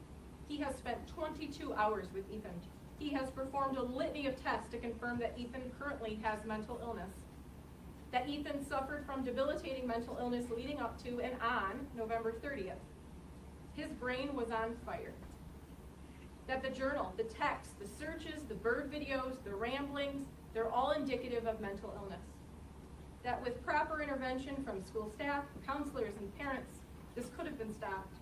[SPEAKER 5] He has spent 22 hours with Ethan. He has performed a litany of tests to confirm that Ethan currently has mental illness, that Ethan suffered from debilitating mental illness leading up to and on November 30th. His brain was on fire. That the journal, the texts, the searches, the bird videos, the ramblings, they're all indicative of mental illness. That with proper intervention from school staff, counselors, and parents, this could have been stopped.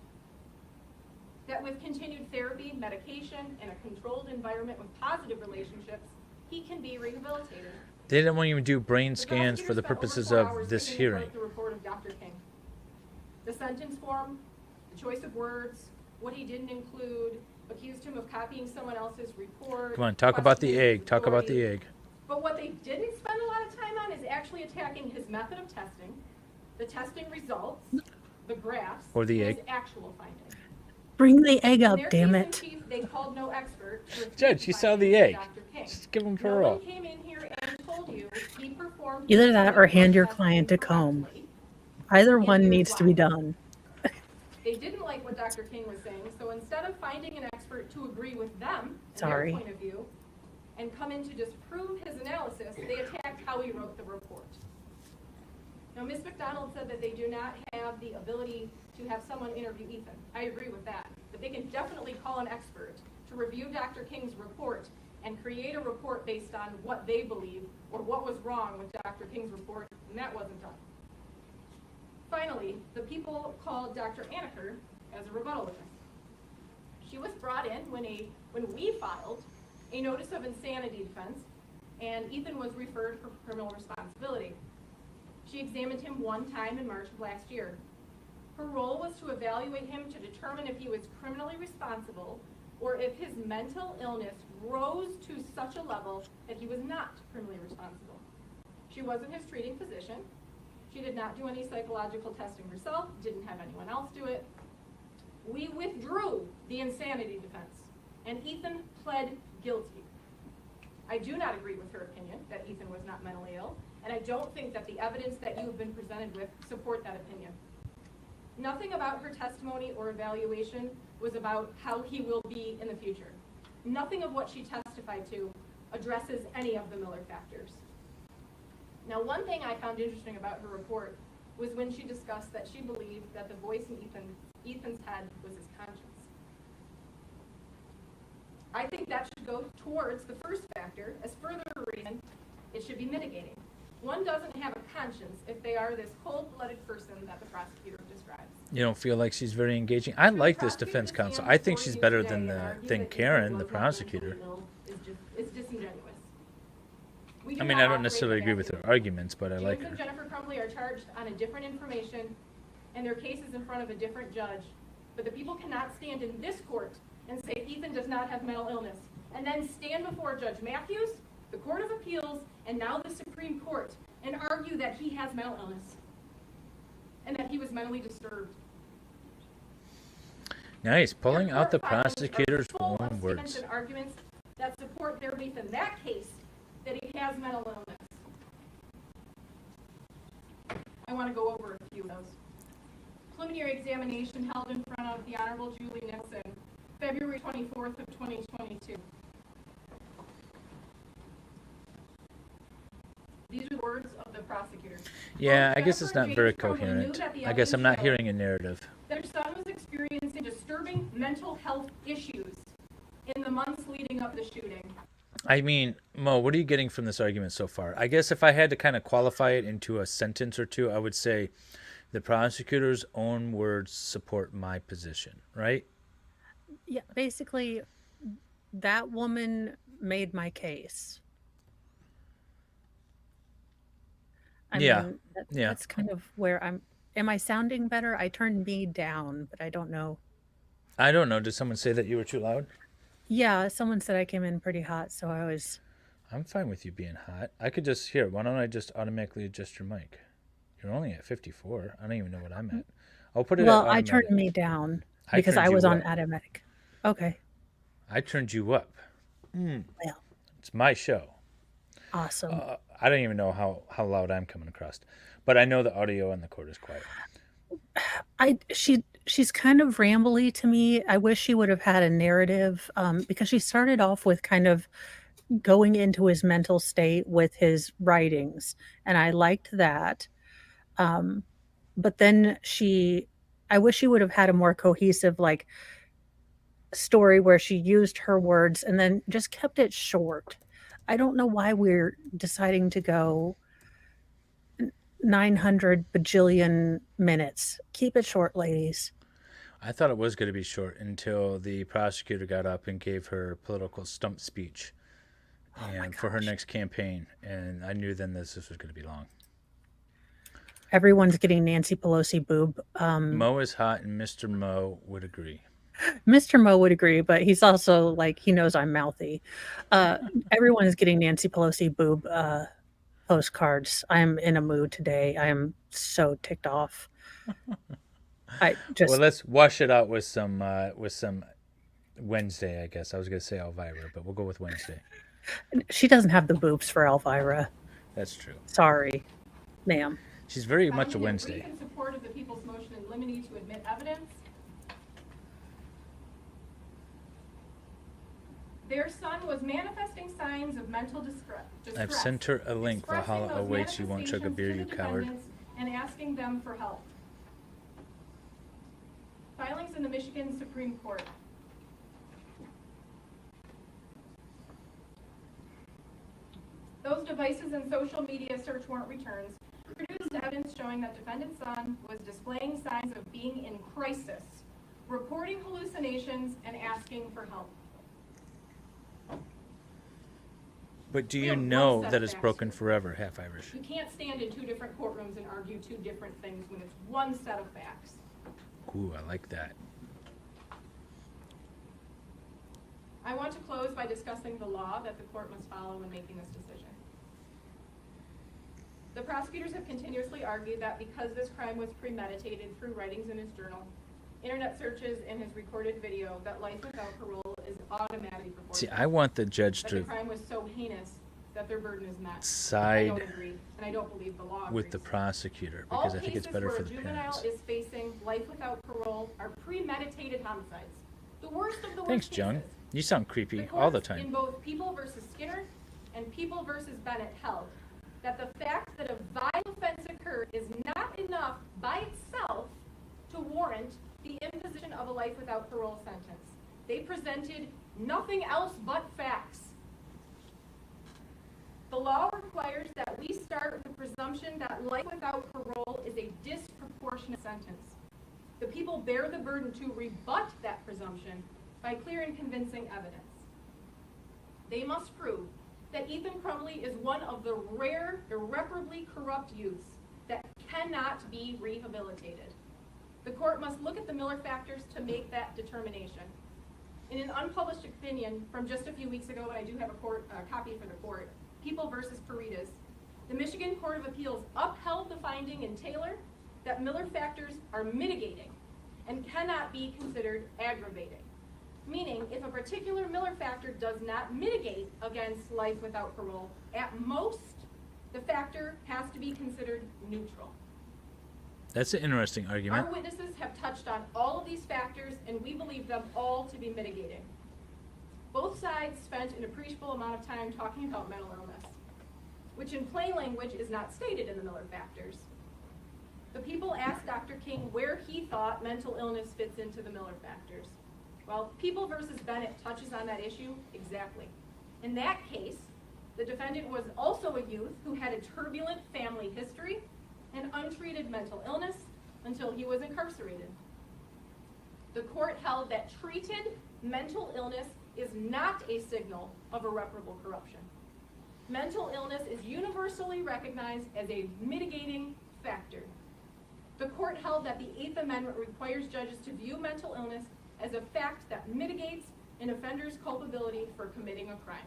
[SPEAKER 5] That with continued therapy, medication, and a controlled environment with positive relationships, he can be rehabilitated.
[SPEAKER 1] They didn't even do brain scans for the purposes of this hearing.
[SPEAKER 5] The report of Dr. King. The sentence form, the choice of words, what he didn't include, accused him of copying someone else's report.
[SPEAKER 1] Come on, talk about the egg. Talk about the egg.
[SPEAKER 5] But what they didn't spend a lot of time on is actually attacking his method of testing, the testing results, the graphs,
[SPEAKER 1] or the
[SPEAKER 5] his
[SPEAKER 1] egg.
[SPEAKER 5] actual findings.
[SPEAKER 3] Bring the egg up,
[SPEAKER 5] Their
[SPEAKER 3] damn
[SPEAKER 5] case in
[SPEAKER 3] it.
[SPEAKER 5] chief, they called no expert to refute
[SPEAKER 1] Judge, you
[SPEAKER 5] the
[SPEAKER 1] saw the
[SPEAKER 5] findings of
[SPEAKER 1] egg.
[SPEAKER 5] Dr. King.
[SPEAKER 1] Just give him for
[SPEAKER 5] No
[SPEAKER 1] a roll.
[SPEAKER 5] one came in here and told you he performed
[SPEAKER 3] Either that or hand your
[SPEAKER 5] testing
[SPEAKER 3] client a comb.
[SPEAKER 5] correctly.
[SPEAKER 3] Either
[SPEAKER 5] And
[SPEAKER 3] one
[SPEAKER 5] here's
[SPEAKER 3] needs to
[SPEAKER 5] why.
[SPEAKER 3] be done.
[SPEAKER 5] They didn't like what Dr. King was saying, so instead of finding an expert to agree with them and
[SPEAKER 3] Sorry.
[SPEAKER 5] their point of view and come in to disprove his analysis, they attacked how he wrote the report. Now, Ms. McDonald said that they do not have the ability to have someone interview Ethan. I agree with that, but they can definitely call an expert to review Dr. King's report and create a report based on what they believe or what was wrong with Dr. King's report, and that wasn't done. Finally, the people called Dr. Anaker as a rebuttal witness. She was brought in when we filed a notice of insanity defense, and Ethan was referred for criminal responsibility. She examined him one time in March of last year. Her role was to evaluate him to determine if he was criminally responsible or if his mental illness rose to such a level that he was not criminally responsible. She wasn't his treating physician. She did not do any psychological testing herself, didn't have anyone else do it. We withdrew the insanity defense, and Ethan pled guilty. I do not agree with her opinion that Ethan was not mentally ill, and I don't think that the evidence that you have been presented with support that opinion. Nothing about her testimony or evaluation was about how he will be in the future. Nothing of what she testified to addresses any of the Miller factors. Now, one thing I found interesting about her report was when she discussed that she believed that the voice in Ethan's head was his conscience. I think that should go towards the first factor as further reason it should be mitigating. One doesn't have a conscience if they are this cold-blooded person that the prosecutor describes.
[SPEAKER 1] You don't feel like she's very engaging? I like this defense counsel. I think she's better than Karen, the prosecutor.
[SPEAKER 5] It's disingenuous.
[SPEAKER 1] I mean, I don't necessarily agree with her arguments, but I like
[SPEAKER 5] James and
[SPEAKER 1] her.
[SPEAKER 5] Jennifer Crumbley are charged on a different information, and their case is in front of a different judge. But the people cannot stand in this court and say Ethan does not have mental illness, and then stand before Judge Matthews, the Court of Appeals, and now the Supreme Court, and argue that he has mental illness, and that he was mentally disturbed.
[SPEAKER 1] Nice, pulling
[SPEAKER 5] Their
[SPEAKER 1] out the
[SPEAKER 5] court filings are
[SPEAKER 1] prosecutor's
[SPEAKER 5] full of
[SPEAKER 1] own
[SPEAKER 5] statements
[SPEAKER 1] words.
[SPEAKER 5] and arguments that support their belief in that case that he has mental illness. I want to go over a few of those. Preliminary examination held in front of the Honorable Julie Nixon, February 24th of 2022. These are the words of the prosecutor.
[SPEAKER 1] Yeah,
[SPEAKER 5] Both
[SPEAKER 1] I guess it's
[SPEAKER 5] Jennifer
[SPEAKER 1] not
[SPEAKER 5] and
[SPEAKER 1] very
[SPEAKER 5] James Crumbley knew
[SPEAKER 1] coherent.
[SPEAKER 5] that the
[SPEAKER 1] I guess I'm
[SPEAKER 5] evidence
[SPEAKER 1] not
[SPEAKER 5] showed
[SPEAKER 1] hearing a narrative.
[SPEAKER 5] their son was experiencing disturbing mental health issues in the months leading up to the shooting.
[SPEAKER 1] I mean, Mo, what are you getting from this argument so far? I guess if I had to kind of qualify it into a sentence or two, I would say the prosecutor's own words support my position, right?
[SPEAKER 3] Yeah, basically, that woman made my case. I
[SPEAKER 1] Yeah,
[SPEAKER 3] mean,
[SPEAKER 1] yeah.
[SPEAKER 3] that's kind of where I'm. Am I sounding better? I turned me down, but I don't know.
[SPEAKER 1] I don't know. Did someone say that you were too loud?
[SPEAKER 3] Yeah, someone said I came in pretty hot, so I was.
[SPEAKER 1] I'm fine with you being hot. I could just hear. Why don't I just automatically adjust your mic? You're only at 54. I don't even know what I'm at. I'll put it at
[SPEAKER 3] Well, I
[SPEAKER 1] automatic.
[SPEAKER 3] turned me down
[SPEAKER 1] I
[SPEAKER 3] because
[SPEAKER 1] turned
[SPEAKER 3] I
[SPEAKER 1] you
[SPEAKER 3] was on
[SPEAKER 1] up.
[SPEAKER 3] automatic. Okay,
[SPEAKER 1] I turned you up.
[SPEAKER 3] well,
[SPEAKER 1] It's my show.
[SPEAKER 3] awesome.
[SPEAKER 1] I don't even know how loud I'm coming across. But I know the audio on the court is quiet.
[SPEAKER 3] She's kind of rambly to me. I wish she would have had a narrative, because she started off with kind of going into his mental state with his writings, and I liked that. Um, but then I wish she would have had a more cohesive, like, story where she used her words and then just kept it short. I don't know why we're deciding to go 900 bajillion minutes. Keep it short, ladies.
[SPEAKER 1] I thought it was going to be short until the prosecutor got up and gave her political stump speech
[SPEAKER 3] Oh my
[SPEAKER 1] and for her
[SPEAKER 3] gosh.
[SPEAKER 1] next campaign, and I knew then this was going to be long.
[SPEAKER 3] Everyone's getting Nancy Pelosi boob.
[SPEAKER 1] Mo is hot, and Mr. Mo would agree.
[SPEAKER 3] Mr. Mo would agree, but he's also like, he knows I'm mouthy. Everyone is getting Nancy Pelosi boob postcards. I'm in a mood today. I am so ticked off. I
[SPEAKER 1] Well,
[SPEAKER 3] just,
[SPEAKER 1] let's wash it out with some Wednesday, I guess. I was going to say Elvira, but we'll go with Wednesday.
[SPEAKER 3] she doesn't have the boobs for Elvira.
[SPEAKER 1] That's true.
[SPEAKER 3] Sorry, ma'am.
[SPEAKER 1] She's very much a
[SPEAKER 5] Finding
[SPEAKER 1] Wednesday.
[SPEAKER 5] brief in support of the people's motion in limine to admit evidence. Their son was manifesting signs of mental distress.
[SPEAKER 1] I've sent her a link.
[SPEAKER 5] expressing
[SPEAKER 1] Valhalla
[SPEAKER 5] those
[SPEAKER 1] awaits. You won't chug a beer, you
[SPEAKER 5] manifestations to the
[SPEAKER 1] coward.
[SPEAKER 5] defendants and asking them for help. Filings in the Michigan Supreme Court. Those devices and social media search warrant returns produced evidence showing that defendant's son was displaying signs of being in crisis, reporting hallucinations, and asking for help.
[SPEAKER 1] But do
[SPEAKER 5] We
[SPEAKER 1] you
[SPEAKER 5] have one
[SPEAKER 1] know
[SPEAKER 5] set
[SPEAKER 1] that
[SPEAKER 5] of
[SPEAKER 1] it's
[SPEAKER 5] facts
[SPEAKER 1] broken
[SPEAKER 5] here.
[SPEAKER 1] forever, half Irish?
[SPEAKER 5] You can't stand in two different courtrooms and argue two different things when it's one set of facts.
[SPEAKER 1] Ooh, I like that.
[SPEAKER 5] I want to close by discussing the law that the court must follow when making this decision. The prosecutors have continuously argued that because this crime was premeditated through writings in his journal, internet searches, and his recorded video, that life without parole is automatically proportional.
[SPEAKER 1] See, I want the judge
[SPEAKER 5] That the
[SPEAKER 1] to
[SPEAKER 5] crime was so heinous that their burden is met. I
[SPEAKER 1] side
[SPEAKER 5] don't agree, and I don't believe the law
[SPEAKER 1] with the
[SPEAKER 5] agrees.
[SPEAKER 1] prosecutor
[SPEAKER 5] All
[SPEAKER 1] because I think it's
[SPEAKER 5] cases
[SPEAKER 1] better
[SPEAKER 5] where
[SPEAKER 1] for
[SPEAKER 5] a
[SPEAKER 1] the
[SPEAKER 5] juvenile
[SPEAKER 1] parents.
[SPEAKER 5] is facing life without parole are premeditated homicides. The worst of the worst
[SPEAKER 1] Thanks,
[SPEAKER 5] cases.
[SPEAKER 1] Jung. You sound creepy
[SPEAKER 5] The
[SPEAKER 1] all the
[SPEAKER 5] courts in
[SPEAKER 1] time.
[SPEAKER 5] both People versus Skinner and People versus Bennett held that the fact that a violent offense occurred is not enough by itself to warrant the imposition of a life without parole sentence. They presented nothing else but facts. The law requires that we start with the presumption that life without parole is a disproportionate sentence. The people bear the burden to rebut that presumption by clear and convincing evidence. They must prove that Ethan Crumbley is one of the rare, irreparably corrupt youths that cannot be rehabilitated. The court must look at the Miller factors to make that determination. In an unpublished opinion from just a few weeks ago, and I do have a copy for the court, People versus Paredes, the Michigan Court of Appeals upheld the finding in Taylor that Miller factors are mitigating and cannot be considered aggravating. Meaning, if a particular Miller factor does not mitigate against life without parole, at most, the factor has to be considered neutral.
[SPEAKER 1] That's an interesting argument.
[SPEAKER 5] Our witnesses have touched on all of these factors, and we believe them all to be mitigating. Both sides spent an appreciable amount of time talking about mental illness, which in plain language is not stated in the Miller factors. The people asked Dr. King where he thought mental illness fits into the Miller factors. Well, People versus Bennett touches on that issue exactly. In that case, the defendant was also a youth who had a turbulent family history and untreated mental illness until he was incarcerated. The court held that treated mental illness is not a signal of irreparable corruption. Mental illness is universally recognized as a mitigating factor. The court held that the Eighth Amendment requires judges to view mental illness as a fact that mitigates an offender's culpability for committing a crime.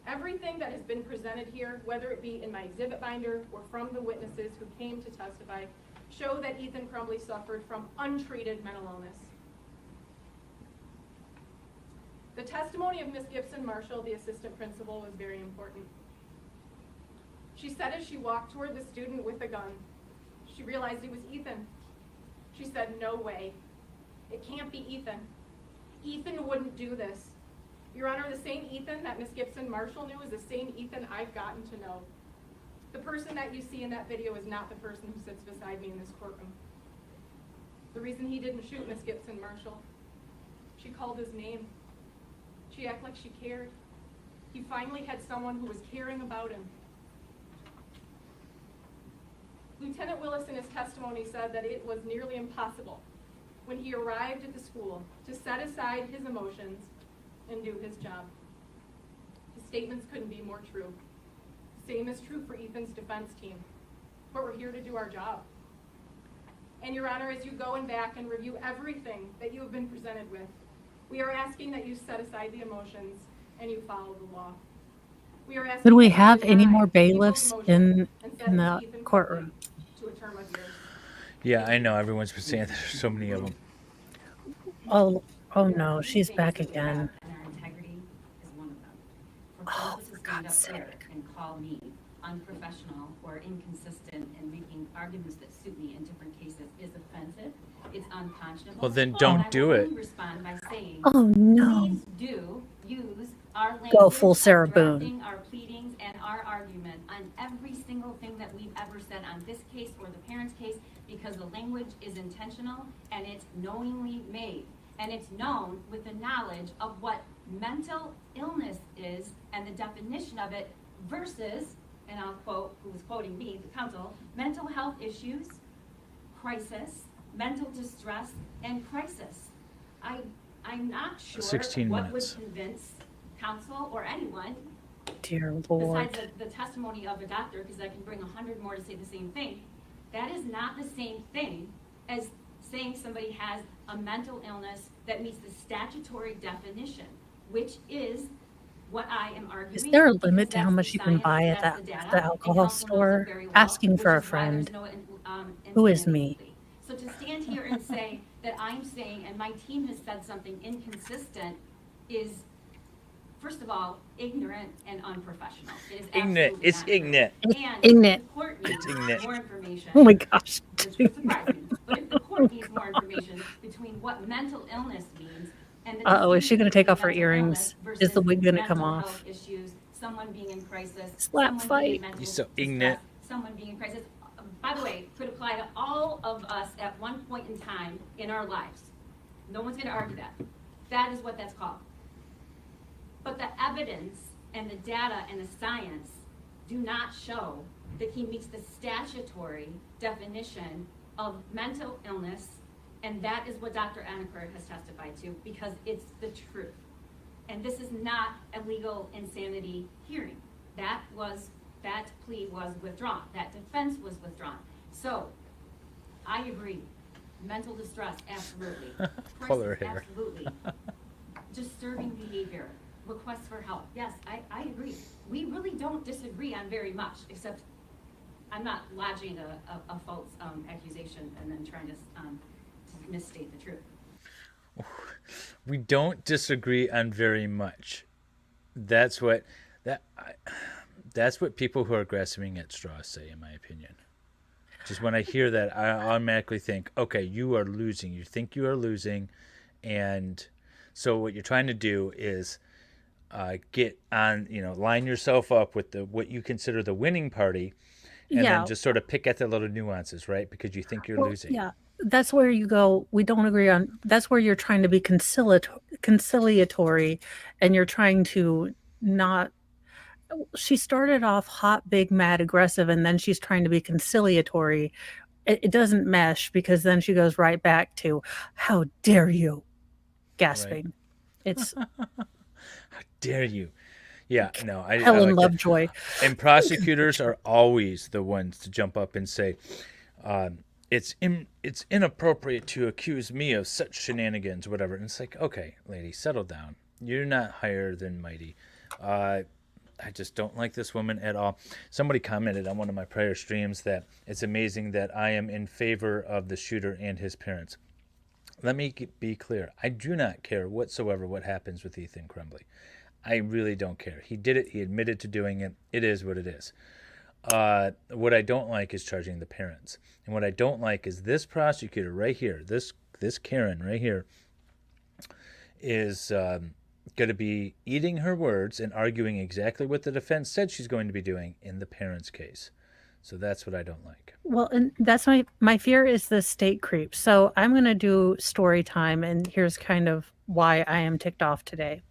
[SPEAKER 5] Everything that has been presented here, whether it be in my exhibit binder or from the witnesses who came to testify, show that Ethan Crumbley suffered from untreated mental illness. The testimony of Ms. Gibson Marshall, the assistant principal, was very important. She said as she walked toward the student with a gun, she realized it was Ethan. She said, no way. It can't be Ethan. Ethan wouldn't do this. Your Honor, the same Ethan that Miss Gibson Marshall knew is the same Ethan I've gotten to know. The person that you see in that video is not the person who sits beside me in this courtroom. The reason he didn't shoot Miss Gibson Marshall, she called his name. She acted like she cared. He finally had someone who was caring about him. Lieutenant Willis in his testimony said that it was nearly impossible when he arrived at the school to set aside his emotions and do his job. His statements couldn't be more true. Same is true for Ethan's defense team, but we're here to do our job. And Your Honor, as you go in back and review everything that you have been presented with, we are asking that you set aside the emotions and you follow the law. We are asking
[SPEAKER 3] Would we
[SPEAKER 5] that you
[SPEAKER 3] have any
[SPEAKER 5] deny
[SPEAKER 3] more
[SPEAKER 5] people's
[SPEAKER 3] bailiffs
[SPEAKER 5] emotions
[SPEAKER 3] in
[SPEAKER 5] and sentence
[SPEAKER 3] the
[SPEAKER 5] Ethan
[SPEAKER 3] courtroom?
[SPEAKER 5] to a term of years.
[SPEAKER 1] Yeah, I know. Everyone's been saying there's so many of them.
[SPEAKER 3] Oh no, she's back again.
[SPEAKER 2] And our integrity is one of them.
[SPEAKER 3] Oh,
[SPEAKER 2] For
[SPEAKER 3] for
[SPEAKER 2] folks to
[SPEAKER 3] God's
[SPEAKER 2] stand up
[SPEAKER 3] sake.
[SPEAKER 2] there and call me unprofessional or inconsistent and making arguments that suit me in different cases is offensive. It's unconscionable.
[SPEAKER 1] Well, then
[SPEAKER 2] And
[SPEAKER 1] don't
[SPEAKER 2] I
[SPEAKER 1] do
[SPEAKER 2] will
[SPEAKER 1] it.
[SPEAKER 2] only respond by saying,
[SPEAKER 3] Oh no.
[SPEAKER 2] please do use our language,
[SPEAKER 3] Go full Sarah
[SPEAKER 2] our
[SPEAKER 3] Boone.
[SPEAKER 2] drafting, our pleadings, and our argument on every single thing that we've ever said on this case or the parents' case, because the language is intentional and it's knowingly made. And it's known with the knowledge of what mental illness is and the definition of it versus, and I'll quote, who was quoting me, the counsel, mental health issues, crisis, mental distress, and crisis. I'm not sure
[SPEAKER 1] 16
[SPEAKER 2] what
[SPEAKER 1] minutes.
[SPEAKER 2] would convince counsel or anyone,
[SPEAKER 3] Dear Lord.
[SPEAKER 2] besides the testimony of a doctor, because I can bring 100 more to say the same thing. That is not the same thing as saying somebody has a mental illness that meets the statutory definition, which is what I am arguing.
[SPEAKER 3] Is there a
[SPEAKER 2] because
[SPEAKER 3] limit to how
[SPEAKER 2] that's
[SPEAKER 3] much
[SPEAKER 2] the
[SPEAKER 3] you can
[SPEAKER 2] science,
[SPEAKER 3] buy at
[SPEAKER 2] that's
[SPEAKER 3] that
[SPEAKER 2] the data,
[SPEAKER 3] the
[SPEAKER 2] and
[SPEAKER 3] alcohol
[SPEAKER 2] counsel knows it
[SPEAKER 3] store?
[SPEAKER 2] very well,
[SPEAKER 3] Asking for a
[SPEAKER 2] which is why there's
[SPEAKER 3] friend.
[SPEAKER 2] no
[SPEAKER 3] Who is
[SPEAKER 2] insanity
[SPEAKER 3] me?
[SPEAKER 2] plea. So to stand here and say that I'm saying, and my team has said something inconsistent, is, first of all, ignorant and unprofessional. It is
[SPEAKER 1] Ignorant.
[SPEAKER 2] absolutely
[SPEAKER 1] It's
[SPEAKER 2] not true.
[SPEAKER 1] ignorant.
[SPEAKER 2] And
[SPEAKER 3] Ignorant.
[SPEAKER 2] if the court needs
[SPEAKER 1] ignorant.
[SPEAKER 2] more information,
[SPEAKER 3] Oh my gosh.
[SPEAKER 2] which would surprise me, but if the court needs more information between what mental illness means and the
[SPEAKER 3] Uh-oh, is she gonna take
[SPEAKER 2] distinction
[SPEAKER 3] off her
[SPEAKER 2] between mental
[SPEAKER 3] earrings?
[SPEAKER 2] illness
[SPEAKER 3] Is the
[SPEAKER 2] versus
[SPEAKER 3] wig gonna come
[SPEAKER 2] mental
[SPEAKER 3] off?
[SPEAKER 2] health issues, someone being in crisis,
[SPEAKER 3] Slap
[SPEAKER 2] someone being in
[SPEAKER 3] fight.
[SPEAKER 2] mental
[SPEAKER 1] You're so
[SPEAKER 2] distress,
[SPEAKER 1] ignorant.
[SPEAKER 2] someone being in crisis, by the way, could apply to all of us at one point in time in our lives. No one's gonna argue that. That is what that's called. But the evidence and the data and the science do not show that he meets the statutory definition of mental illness, and that is what Dr. Anneker has testified to, because it's the truth. And this is not a legal insanity hearing. That plea was withdrawn. That defense was withdrawn. So, I agree. Mental distress, absolutely.
[SPEAKER 1] Pull her
[SPEAKER 2] Crisis,
[SPEAKER 1] hair.
[SPEAKER 2] absolutely. Disturbing behavior, requests for help. Yes, I agree. We really don't disagree on very much, except I'm not lodging a false accusation and then trying to misstate the truth.
[SPEAKER 1] We don't disagree on very much. That's what people who are grasping at straws say, in my opinion. Just when I hear that, I automatically think, okay, you are losing. You think you are losing, and so what you're trying to do is get on, line yourself up with what you consider the winning party, and
[SPEAKER 3] Yeah.
[SPEAKER 1] then just sort of pick at the little nuances, right? Because you think you're
[SPEAKER 3] Well,
[SPEAKER 1] losing.
[SPEAKER 3] yeah, that's where you go. We don't agree on. That's where you're trying to be conciliatory, and you're trying to not. She started off hot, big, mad, aggressive, and then she's trying to be conciliatory. It doesn't mesh because then she goes right back to, "How dare you?" gasping. It's
[SPEAKER 1] How dare you? Yeah, no, I
[SPEAKER 3] Helen
[SPEAKER 1] like that.
[SPEAKER 3] Lovejoy.
[SPEAKER 1] And prosecutors are always the ones to jump up and say, it's inappropriate to accuse me of such shenanigans, whatever. And it's like, okay, lady, settle down. You're not higher than mighty. I just don't like this woman at all. Somebody commented on one of my prior streams that it's amazing that I am in favor of the shooter and his parents. Let me be clear. I do not care whatsoever what happens with Ethan Crumbley. I really don't care. He did it. He admitted to doing it. It is what it is. What I don't like is charging the parents. And what I don't like is this prosecutor right here, this Karen right here, is going to be eating her words and arguing exactly what the defense said she's going to be doing in the parents' case. So that's what I don't like.
[SPEAKER 3] Well, and that's my fear is the state creep. So I'm going to do story time, and here's kind of why I am ticked off today.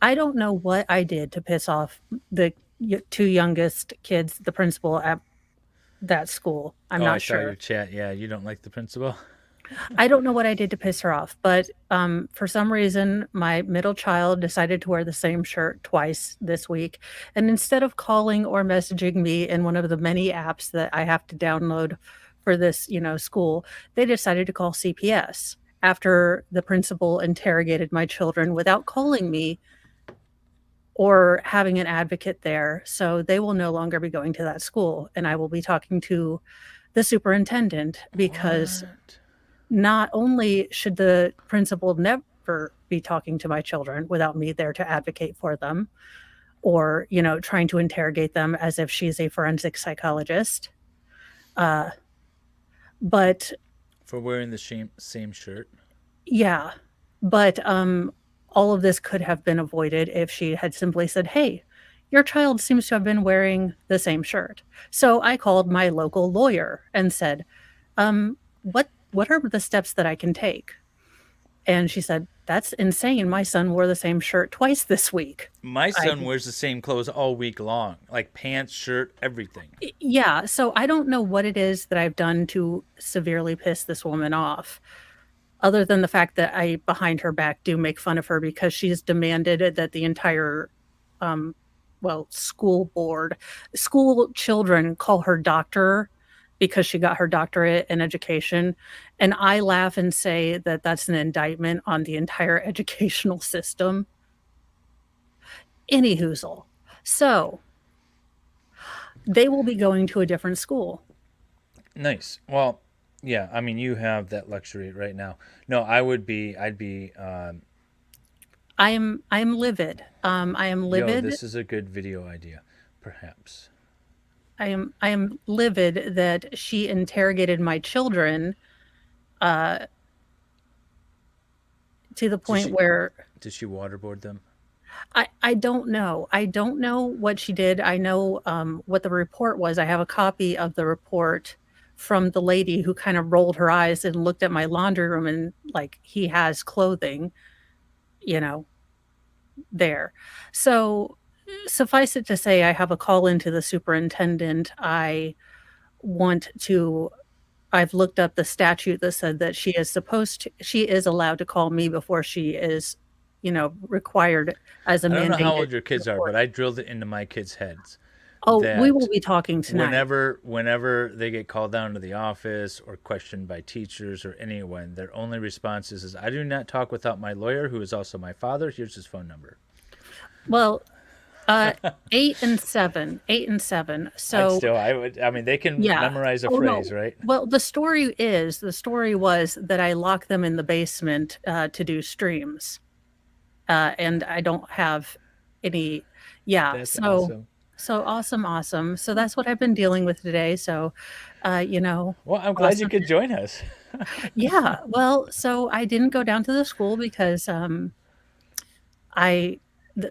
[SPEAKER 3] I don't know what I did to piss off the two youngest kids, the principal at that school. I'm not
[SPEAKER 1] I saw your
[SPEAKER 3] sure.
[SPEAKER 1] chat. Yeah, you don't like the principal?
[SPEAKER 3] I don't know what I did to piss her off, but for some reason, my middle child decided to wear the same shirt twice this week. And instead of calling or messaging me in one of the many apps that I have to download for this, school, they decided to call CPS after the principal interrogated my children without calling me or having an advocate there. So they will no longer be going to that school. And I will be talking to the superintendent because
[SPEAKER 1] What?
[SPEAKER 3] not only should the principal never be talking to my children without me there to advocate for them or, trying to interrogate them as if she's a forensic psychologist. But
[SPEAKER 1] For wearing the same shirt?
[SPEAKER 3] yeah, but all of this could have been avoided if she had simply said, "Hey, your child seems to have been wearing the same shirt." So I called my local lawyer and said, what are the steps that I can take? And she said, "That's insane. My son wore the same shirt twice this week."
[SPEAKER 1] My
[SPEAKER 3] I
[SPEAKER 1] son wears the same clothes all week long, like pants, shirt, everything.
[SPEAKER 3] Yeah, so I don't know what it is that I've done to severely piss this woman off, other than the fact that I, behind her back, do make fun of her because she's demanded that the entire, school children call her doctor because she got her doctorate in education. And I laugh and say that that's an indictment on the entire educational system. Any hoozle. So they will be going to a different school.
[SPEAKER 1] Nice. Well, yeah, I mean, you have that luxury right now. No, I'd be,
[SPEAKER 3] I am livid. I am
[SPEAKER 1] yo,
[SPEAKER 3] livid.
[SPEAKER 1] this is a good video idea, perhaps.
[SPEAKER 3] I am livid that she interrogated my children to the point where
[SPEAKER 1] Did she waterboard them?
[SPEAKER 3] I don't know. I don't know what she did. I know what the report was. I have a copy of the report from the lady who kind of rolled her eyes and looked at my laundry room and like he has clothing, there. So suffice it to say, I have a call into the superintendent. I've looked up the statute that said that she is allowed to call me before she is, required as a
[SPEAKER 1] I don't know how
[SPEAKER 3] mandated
[SPEAKER 1] old your kids are,
[SPEAKER 3] report.
[SPEAKER 1] but I drilled it into my kids' heads
[SPEAKER 3] Oh, we will
[SPEAKER 1] that
[SPEAKER 3] be talking tonight.
[SPEAKER 1] whenever they get called down to the office or questioned by teachers or anyone, their only response is I do not talk without my lawyer, who is also my father. Here's his phone number.
[SPEAKER 3] Well, 8 and 7. 8 and 7. So
[SPEAKER 1] they can
[SPEAKER 3] yeah.
[SPEAKER 1] memorize a
[SPEAKER 3] Oh, no.
[SPEAKER 1] phrase, right?
[SPEAKER 3] Well, the story was that I locked them in the basement to do streams. And I don't have any. Yeah.
[SPEAKER 1] That's
[SPEAKER 3] So
[SPEAKER 1] awesome.
[SPEAKER 3] so awesome. So that's what I've been dealing with today. So,
[SPEAKER 1] Well, I'm glad you
[SPEAKER 3] awesome.
[SPEAKER 1] could join us.
[SPEAKER 3] Yeah. Well, so I didn't go down to the school because I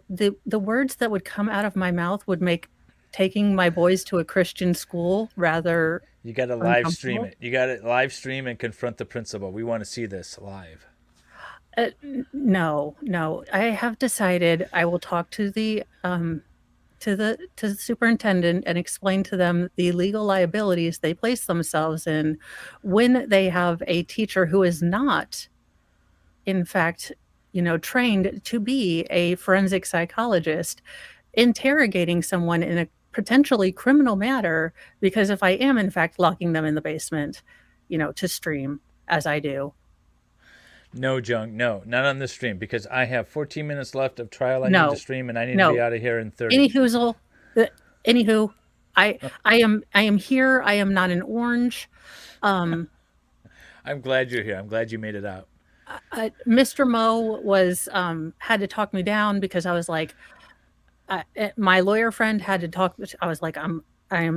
[SPEAKER 3] the words that would come out of my mouth would make taking my boys to a Christian school rather
[SPEAKER 1] You got to live stream
[SPEAKER 3] uncomfortable.
[SPEAKER 1] it. You got to live stream and confront the principal. We want to see this live.
[SPEAKER 3] No. I have decided I will talk to the superintendent and explain to them the legal liabilities they place themselves in when they have a teacher who is not, in fact, trained to be a forensic psychologist interrogating someone in a potentially criminal matter. Because if I am, in fact, locking them in the basement, to stream as I do.
[SPEAKER 1] No, Jung. No, not on this stream because I have 14 minutes left of trial I need
[SPEAKER 3] No,
[SPEAKER 1] to stream and I need to be
[SPEAKER 3] no.
[SPEAKER 1] out of here in 30.
[SPEAKER 3] Any hoozle. Anywho, I am here. I am not an orange. Um,
[SPEAKER 1] I'm glad you're here. I'm glad you made it out.
[SPEAKER 3] Mr. Mo was had to talk me down because I was like, my lawyer friend had to talk. I was like, I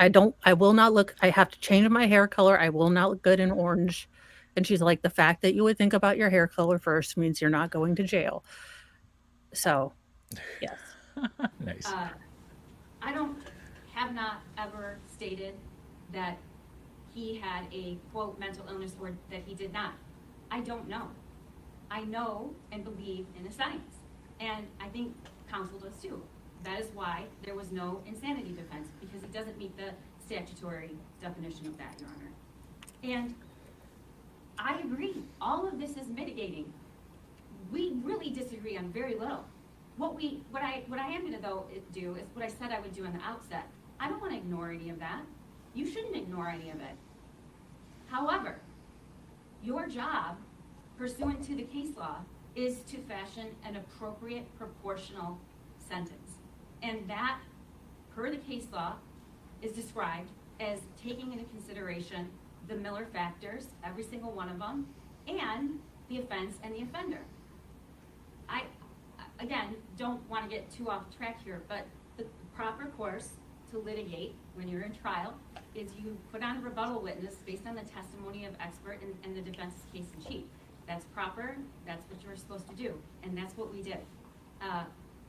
[SPEAKER 3] will not look, I have to change my hair color. I will not look good in orange. And she's like, the fact that you would think about your hair color first means you're not going to jail. So, yes.
[SPEAKER 1] Nice.
[SPEAKER 2] I have not ever stated that he had a quote mental illness or that he did not. I don't know. I know and believe in the science. And I think counsel does too. That is why there was no insanity defense, because it doesn't meet the statutory definition of that, Your Honor. And I agree, all of this is mitigating. We really disagree on very little. What I am gonna do is what I said I would do in the outset. I don't wanna ignore any of that. You shouldn't ignore any of it. However, your job, pursuant to the case law, is to fashion an appropriate proportional sentence. And that, per the case law, is described as taking into consideration the Miller factors, every single one of them, and the offense and the offender. I, again, don't want to get too off track here, but the proper course to litigate when you're in trial is you put on a rebuttal witness based on the testimony of expert and the defense's case in chief. That's proper, that's what you're supposed to do, and that's what we did.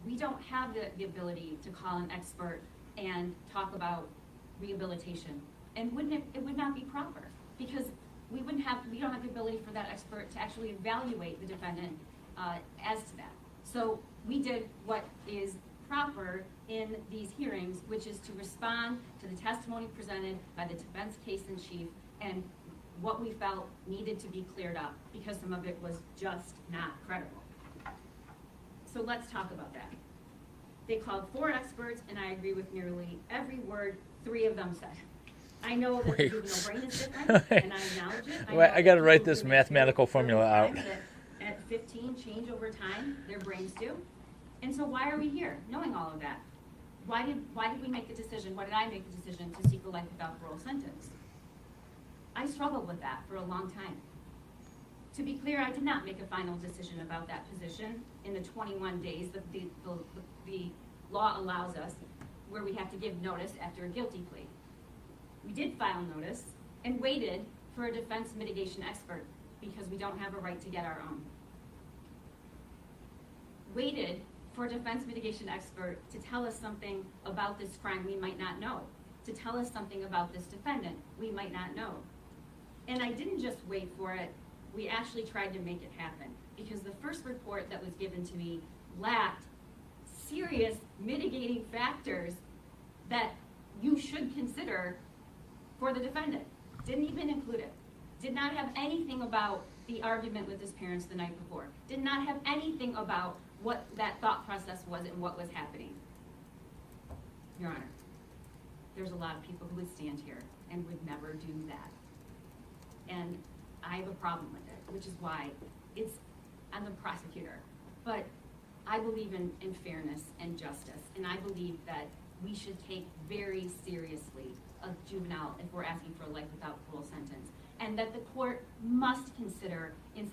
[SPEAKER 2] We don't have the ability to call an expert and talk about rehabilitation, and it would not be proper, because we don't have the ability for that expert to actually evaluate the defendant as to that. So we did what is proper in these hearings, which is to respond to the testimony presented by the defense case in chief and what we felt needed to be cleared up, because some of it was just not credible. So let's talk about that. They called 4 experts, and I agree with nearly every word 3 of them said. I know that the juvenile brain is different, and I acknowledge it.
[SPEAKER 1] I got to write this mathematical formula out.
[SPEAKER 2] At 15, change over time, their brains do. And so why are we here, knowing all of that? Why did we make the decision, why did I make the decision to seek a life without parole sentence? I struggled with that for a long time. To be clear, I did not make a final decision about that position in the 21 days that the law allows us, where we have to give notice after a guilty plea. We did file notice and waited for a defense mitigation expert, because we don't have a right to get our own. Waited for a defense mitigation expert to tell us something about this crime we might not know, to tell us something about this defendant we might not know. And I didn't just wait for it, we actually tried to make it happen, because the first report that was given to me lacked serious mitigating factors that you should consider for the defendant. Didn't even include it. Did not have anything about the argument with his parents the night before. Did not have anything about what that thought process was and what was happening. Your Honor, there's a lot of people who would stand here and would never do that. And I have a problem with it, which is why I'm the prosecutor. But I believe in fairness and justice, and I believe that we should take very seriously a juvenile if we're asking for a life without parole sentence, and that the court must consider in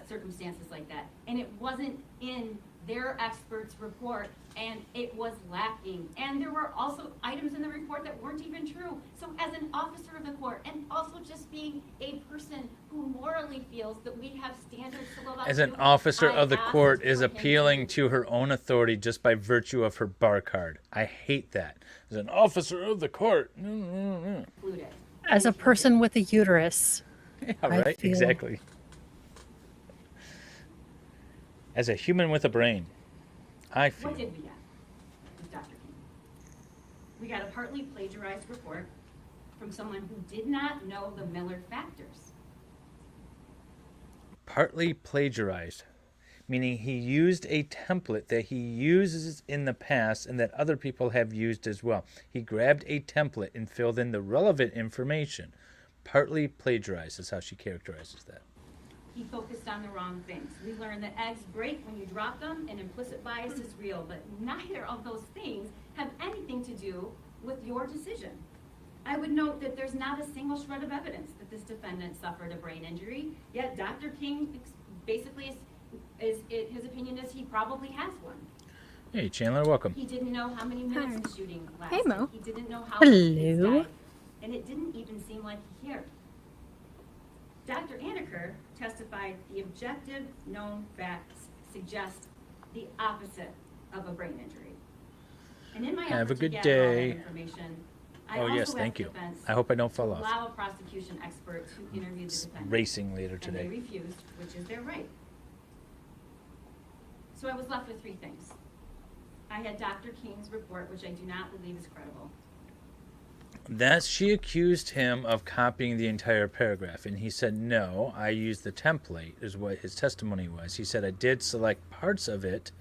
[SPEAKER 2] circumstances like that. And it wasn't in their expert's report, and it was lacking. And there were also items in the report that weren't even true. So as an officer of the court, and also just being a person who morally feels that we have standards to live up to,
[SPEAKER 1] As an officer of the court is appealing to her own authority just by virtue of her bar card. I hate that. As an officer of the court.
[SPEAKER 3] As a person with a uterus.
[SPEAKER 1] Yeah, right, exactly. As a human with a brain, I feel.
[SPEAKER 2] What did we get with Dr. King? We got a partly plagiarized report from someone who did not know the Miller factors.
[SPEAKER 1] Partly plagiarized, meaning he used a template that he uses in the past and that other people have used as well. He grabbed a template and filled in the relevant information. Partly plagiarized is how she characterizes that.
[SPEAKER 2] He focused on the wrong things. We learned that eggs break when you drop them, and implicit bias is real, but neither of those things have anything to do with your decision. I would note that there's not a single shred of evidence that this defendant suffered a brain injury, yet Dr. King basically his opinion is he probably has one.
[SPEAKER 1] Hey, Chandler, welcome.
[SPEAKER 2] He didn't know how many minutes the shooting lasted.
[SPEAKER 6] Hey, Mo.
[SPEAKER 2] He didn't know how many kids
[SPEAKER 3] Hello.
[SPEAKER 2] died. And it didn't even seem like he cared. Dr. Anneker testified the objective known facts suggest the opposite of a brain injury. And in my
[SPEAKER 1] Have a
[SPEAKER 2] effort to
[SPEAKER 1] good
[SPEAKER 2] gather all that
[SPEAKER 1] day.
[SPEAKER 2] information, I
[SPEAKER 1] Oh,
[SPEAKER 2] also
[SPEAKER 1] yes,
[SPEAKER 2] asked
[SPEAKER 1] thank
[SPEAKER 2] the
[SPEAKER 1] you.
[SPEAKER 2] defense
[SPEAKER 1] I hope I don't
[SPEAKER 2] to
[SPEAKER 1] fall off.
[SPEAKER 2] allow a prosecution expert to interview the
[SPEAKER 1] It's
[SPEAKER 2] defendant.
[SPEAKER 1] racing later
[SPEAKER 2] And they
[SPEAKER 1] today.
[SPEAKER 2] refused, which is their right. So I was left with three things. I had Dr. King's report, which I do not believe is credible.
[SPEAKER 1] She accused him of copying the entire paragraph, and he said, no, I used the template, is what his testimony was. He said, I did select parts of it,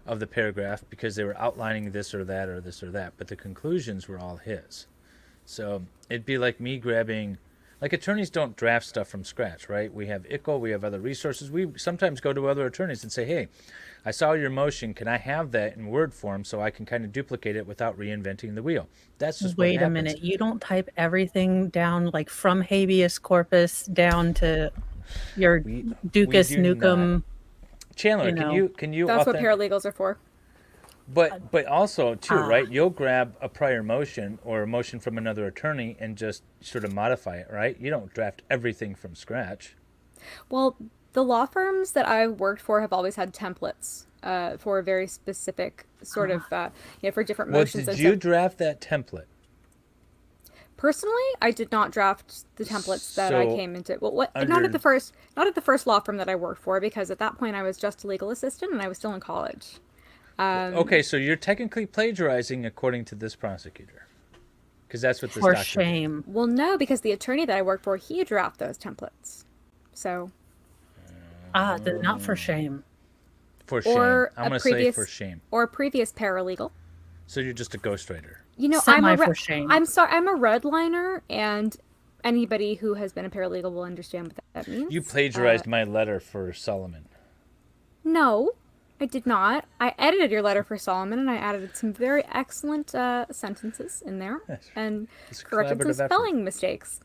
[SPEAKER 1] of the paragraph, because they were outlining this or that or this or that, but the conclusions were all his. So it'd be like me grabbing, like attorneys don't draft stuff from scratch, right? We have ICL, we have other resources. We sometimes go to other attorneys and say, hey, I saw your motion. Can I have that in Word form so I can kind of duplicate it without reinventing the wheel? That's just what
[SPEAKER 3] Wait a
[SPEAKER 1] happens.
[SPEAKER 3] minute. You don't type everything down, like from habeas corpus down to your
[SPEAKER 1] We
[SPEAKER 3] Ducus
[SPEAKER 1] do
[SPEAKER 3] Nukem.
[SPEAKER 1] Chandler,
[SPEAKER 3] you know.
[SPEAKER 1] can you
[SPEAKER 6] That's what
[SPEAKER 1] authentic-
[SPEAKER 6] paralegals are for.
[SPEAKER 1] But also too,
[SPEAKER 3] Ah.
[SPEAKER 1] right? You'll grab a prior motion or a motion from another attorney and just sort of modify it, right? You don't draft everything from scratch.
[SPEAKER 6] Well, the law firms that I've worked for have always had templates for a very specific sort of, for different
[SPEAKER 1] Well,
[SPEAKER 6] motions.
[SPEAKER 1] did
[SPEAKER 6] and
[SPEAKER 1] you
[SPEAKER 6] so
[SPEAKER 1] draft that template?
[SPEAKER 6] personally, I did not draft the templates that I
[SPEAKER 1] So,
[SPEAKER 6] came into. Well, not
[SPEAKER 1] under-
[SPEAKER 6] at the first law firm that I worked for, because at that point I was just a legal assistant and I was still in college.
[SPEAKER 1] Okay, so you're technically plagiarizing according to this prosecutor, because that's what this
[SPEAKER 3] For
[SPEAKER 1] doctor did.
[SPEAKER 3] shame.
[SPEAKER 6] Well, no, because the attorney that I worked for, he drafted those templates. So,
[SPEAKER 3] Then not for shame.
[SPEAKER 1] For shame.
[SPEAKER 6] or
[SPEAKER 1] I'm
[SPEAKER 6] a
[SPEAKER 1] going to say
[SPEAKER 6] previous,
[SPEAKER 1] for shame.
[SPEAKER 6] or a previous paralegal.
[SPEAKER 1] So you're just a ghostwriter.
[SPEAKER 6] You know,
[SPEAKER 3] Semi for shame.
[SPEAKER 6] I'm sorry, I'm a redliner, and anybody who has been a paralegal will understand what that means.
[SPEAKER 1] You plagiarized my letter for Solomon.
[SPEAKER 6] No, I did not. I edited your letter for Solomon, and I added some very excellent sentences in there, and
[SPEAKER 1] It's a
[SPEAKER 6] corrected some
[SPEAKER 1] collaborative effort.
[SPEAKER 6] spelling mistakes.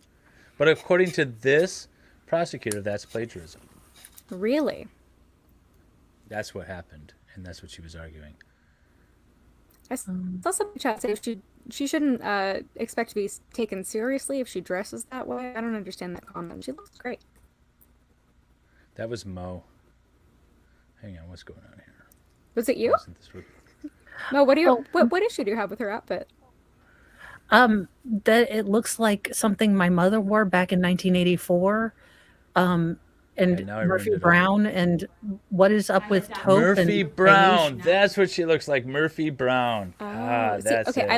[SPEAKER 1] But according to this prosecutor, that's plagiarism.
[SPEAKER 6] Really?
[SPEAKER 1] That's what happened, and that's what she was arguing.
[SPEAKER 6] I saw some chat say she shouldn't expect to be taken seriously if she dresses that way. I don't understand that comment. She looks great.
[SPEAKER 1] That was Mo. Hang on, what's going on here?
[SPEAKER 6] Was it you?
[SPEAKER 1] Wasn't this with-
[SPEAKER 6] No. What do you? What issue do you have with her outfit?
[SPEAKER 3] That it looks like something my mother wore back in 1984. And
[SPEAKER 1] now I
[SPEAKER 3] Murphy
[SPEAKER 1] ruined it all.
[SPEAKER 3] Brown, and what is up with taupe
[SPEAKER 1] Murphy
[SPEAKER 3] and
[SPEAKER 1] Brown.
[SPEAKER 3] beige?
[SPEAKER 1] That's what she looks like. Murphy Brown.
[SPEAKER 6] See,
[SPEAKER 1] That's
[SPEAKER 6] okay,
[SPEAKER 1] it.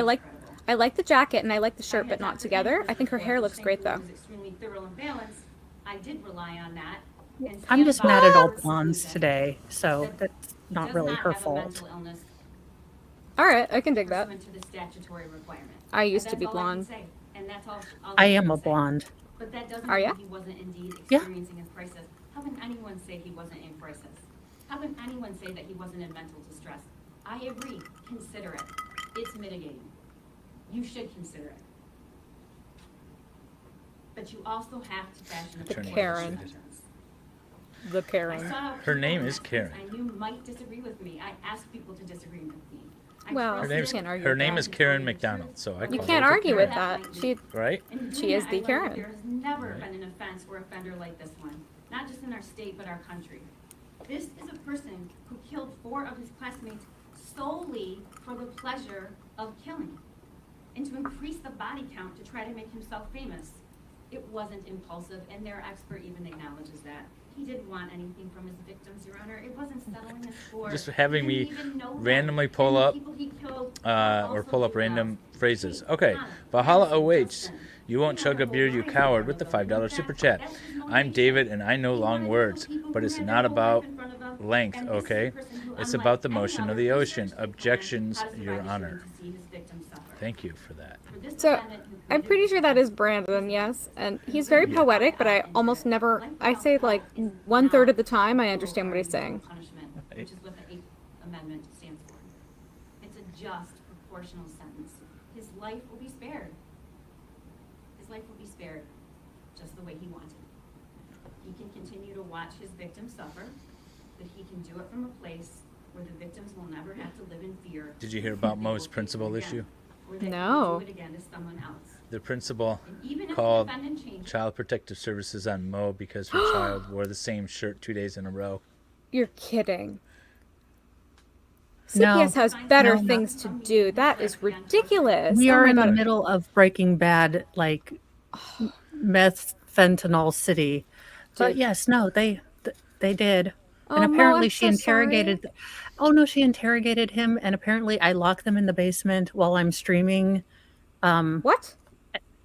[SPEAKER 6] I like the jacket and I like the shirt, but not together. I think her hair looks great though.
[SPEAKER 2] Was extremely thorough and balanced. I did rely on that. and
[SPEAKER 3] I'm
[SPEAKER 2] stand
[SPEAKER 3] just
[SPEAKER 2] by
[SPEAKER 3] mad at all
[SPEAKER 2] the
[SPEAKER 3] blondes
[SPEAKER 2] conclusion
[SPEAKER 3] today, so
[SPEAKER 2] that
[SPEAKER 3] that's
[SPEAKER 2] he
[SPEAKER 3] not
[SPEAKER 2] does
[SPEAKER 3] really her
[SPEAKER 2] have a
[SPEAKER 3] fault.
[SPEAKER 2] mental illness
[SPEAKER 6] All right, I can dig that.
[SPEAKER 2] pursuant to the statutory requirement.
[SPEAKER 6] I used
[SPEAKER 2] And
[SPEAKER 6] to be
[SPEAKER 2] that's all I can
[SPEAKER 6] blonde.
[SPEAKER 2] say. And that's all
[SPEAKER 3] I
[SPEAKER 2] I
[SPEAKER 3] am
[SPEAKER 2] can
[SPEAKER 3] a
[SPEAKER 2] say.
[SPEAKER 3] blonde.
[SPEAKER 2] But that doesn't
[SPEAKER 6] Are
[SPEAKER 2] mean
[SPEAKER 6] ya?
[SPEAKER 2] he wasn't indeed
[SPEAKER 3] Yeah.
[SPEAKER 2] experiencing a crisis. How can anyone say he wasn't in crisis? How can anyone say that he wasn't in mental distress? I agree, consider it. It's mitigating. You should consider it. But you also have to fashion a
[SPEAKER 1] Attorney
[SPEAKER 6] Karen.
[SPEAKER 2] sentence.
[SPEAKER 6] The
[SPEAKER 2] I
[SPEAKER 6] Karen.
[SPEAKER 2] saw
[SPEAKER 1] Her
[SPEAKER 2] people
[SPEAKER 1] name
[SPEAKER 2] in
[SPEAKER 1] is
[SPEAKER 2] that
[SPEAKER 1] Karen.
[SPEAKER 2] I knew might disagree with me. I asked people to disagree with me. I
[SPEAKER 6] Well,
[SPEAKER 2] trusted
[SPEAKER 1] Her name's
[SPEAKER 6] you can't argue
[SPEAKER 1] her
[SPEAKER 6] with
[SPEAKER 1] name
[SPEAKER 6] that.
[SPEAKER 1] is Karen McDonald, so I
[SPEAKER 6] You
[SPEAKER 1] call
[SPEAKER 6] can't
[SPEAKER 1] her
[SPEAKER 6] argue
[SPEAKER 1] Karen.
[SPEAKER 6] with that. She
[SPEAKER 1] Right?
[SPEAKER 2] And in
[SPEAKER 6] She
[SPEAKER 2] doing
[SPEAKER 6] is
[SPEAKER 2] that,
[SPEAKER 6] the
[SPEAKER 2] I learned that
[SPEAKER 6] Karen.
[SPEAKER 2] there has never
[SPEAKER 1] Right.
[SPEAKER 2] been an offense or offender like this one, not just in our state, but our country. This is a person who killed 4 of his classmates solely for the pleasure of killing and to increase the body count to try to make himself famous. It wasn't impulsive, and their expert even acknowledges that. He didn't want anything from his victims, Your Honor. It wasn't settling a score.
[SPEAKER 1] Just having
[SPEAKER 2] He
[SPEAKER 1] me
[SPEAKER 2] didn't even know them.
[SPEAKER 1] randomly pull
[SPEAKER 2] And the
[SPEAKER 1] up,
[SPEAKER 2] people he killed
[SPEAKER 1] or
[SPEAKER 2] also
[SPEAKER 1] pull up
[SPEAKER 2] killed
[SPEAKER 1] random
[SPEAKER 2] us.
[SPEAKER 1] phrases.
[SPEAKER 2] Hey,
[SPEAKER 1] Okay,
[SPEAKER 2] Donna,
[SPEAKER 1] Valhalla
[SPEAKER 2] Madison,
[SPEAKER 1] awaits.
[SPEAKER 2] Justin.
[SPEAKER 1] You won't
[SPEAKER 2] We
[SPEAKER 1] chug a
[SPEAKER 2] have
[SPEAKER 1] beer,
[SPEAKER 2] whole
[SPEAKER 1] you
[SPEAKER 2] lives in
[SPEAKER 1] coward,
[SPEAKER 2] front
[SPEAKER 1] with the
[SPEAKER 2] of them.
[SPEAKER 1] $5
[SPEAKER 2] That's
[SPEAKER 1] super chat.
[SPEAKER 2] his
[SPEAKER 1] I'm
[SPEAKER 2] motivation.
[SPEAKER 1] David, and I know
[SPEAKER 2] He
[SPEAKER 1] long
[SPEAKER 2] wanted to
[SPEAKER 1] words,
[SPEAKER 2] kill people
[SPEAKER 1] but
[SPEAKER 2] who
[SPEAKER 1] it's
[SPEAKER 2] had
[SPEAKER 1] not
[SPEAKER 2] their whole
[SPEAKER 1] about
[SPEAKER 2] life in front of them.
[SPEAKER 1] length,
[SPEAKER 2] And this is a
[SPEAKER 1] okay?
[SPEAKER 2] person who,
[SPEAKER 1] It's
[SPEAKER 2] unlike
[SPEAKER 1] about the
[SPEAKER 2] any
[SPEAKER 1] motion of
[SPEAKER 2] other
[SPEAKER 1] the
[SPEAKER 2] research
[SPEAKER 1] ocean.
[SPEAKER 2] began,
[SPEAKER 1] Objections,
[SPEAKER 2] has the
[SPEAKER 1] Your
[SPEAKER 2] right
[SPEAKER 1] Honor.
[SPEAKER 2] to see his victims suffer.
[SPEAKER 1] Thank you for that.
[SPEAKER 2] For this
[SPEAKER 6] So,
[SPEAKER 2] defendant who
[SPEAKER 6] I'm
[SPEAKER 2] pleaded
[SPEAKER 6] pretty sure that
[SPEAKER 2] guilty,
[SPEAKER 6] is Brandon, yes. And he's very poetic, but I almost never, I say like 1/3 of the time I understand what he's saying.
[SPEAKER 2] punishment, which is what the 8th Amendment stands for. It's a just, proportional sentence. His life will be spared. His life will be spared just the way he wanted. He can continue to watch his victims suffer, but he can do it from a place where the victims will never have to live in fear.
[SPEAKER 1] Did you hear
[SPEAKER 2] that
[SPEAKER 1] about
[SPEAKER 2] they will
[SPEAKER 1] Mo's
[SPEAKER 2] do it
[SPEAKER 1] principal
[SPEAKER 2] again,
[SPEAKER 1] issue?
[SPEAKER 2] or that he
[SPEAKER 6] No.
[SPEAKER 2] will do it again to someone else.
[SPEAKER 1] The principal
[SPEAKER 2] And even if the
[SPEAKER 1] called
[SPEAKER 2] defendant changes,
[SPEAKER 1] Child Protective Services on Mo because her child wore the same shirt 2 days in a row.
[SPEAKER 6] You're kidding.
[SPEAKER 3] No.
[SPEAKER 6] CPS has better
[SPEAKER 3] No.
[SPEAKER 6] things to do. That is ridiculous.
[SPEAKER 3] We
[SPEAKER 6] Oh
[SPEAKER 3] are
[SPEAKER 6] my
[SPEAKER 3] in the
[SPEAKER 6] God.
[SPEAKER 3] middle of Breaking Bad, like meth fentanyl city. But
[SPEAKER 6] Dude.
[SPEAKER 3] yes, no, they did. And
[SPEAKER 6] Oh, Mo,
[SPEAKER 3] apparently
[SPEAKER 6] I'm
[SPEAKER 3] she
[SPEAKER 6] so
[SPEAKER 3] interrogated. Oh no, she interrogated him, and apparently I lock them in the basement while I'm streaming.
[SPEAKER 6] What?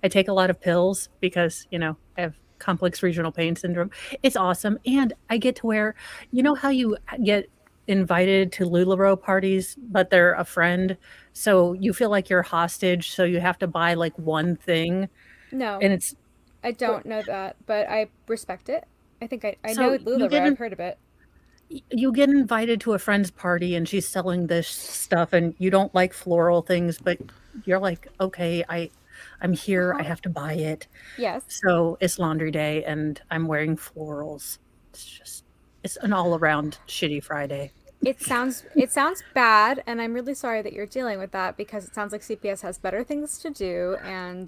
[SPEAKER 3] I take a lot of pills because, I have complex regional pain syndrome. It's awesome. And I get to wear, how you get invited to LuLaRoe parties, but they're a friend. So you feel like you're hostage. So you have to buy like one thing.
[SPEAKER 6] No,
[SPEAKER 3] And it's
[SPEAKER 6] I don't know that, but I respect it. I think I
[SPEAKER 3] so
[SPEAKER 6] know
[SPEAKER 3] you
[SPEAKER 6] LuLaRoe.
[SPEAKER 3] get
[SPEAKER 6] I've heard of it.
[SPEAKER 3] you get invited to a friend's party and she's selling this stuff and you don't like floral things, but you're like, okay, I'm here. I have to buy it.
[SPEAKER 6] Yes.
[SPEAKER 3] So it's laundry day and I'm wearing florals. It's an all around shitty Friday.
[SPEAKER 6] It sounds bad, and I'm really sorry that you're dealing with that because it sounds like CPS has better things to do, and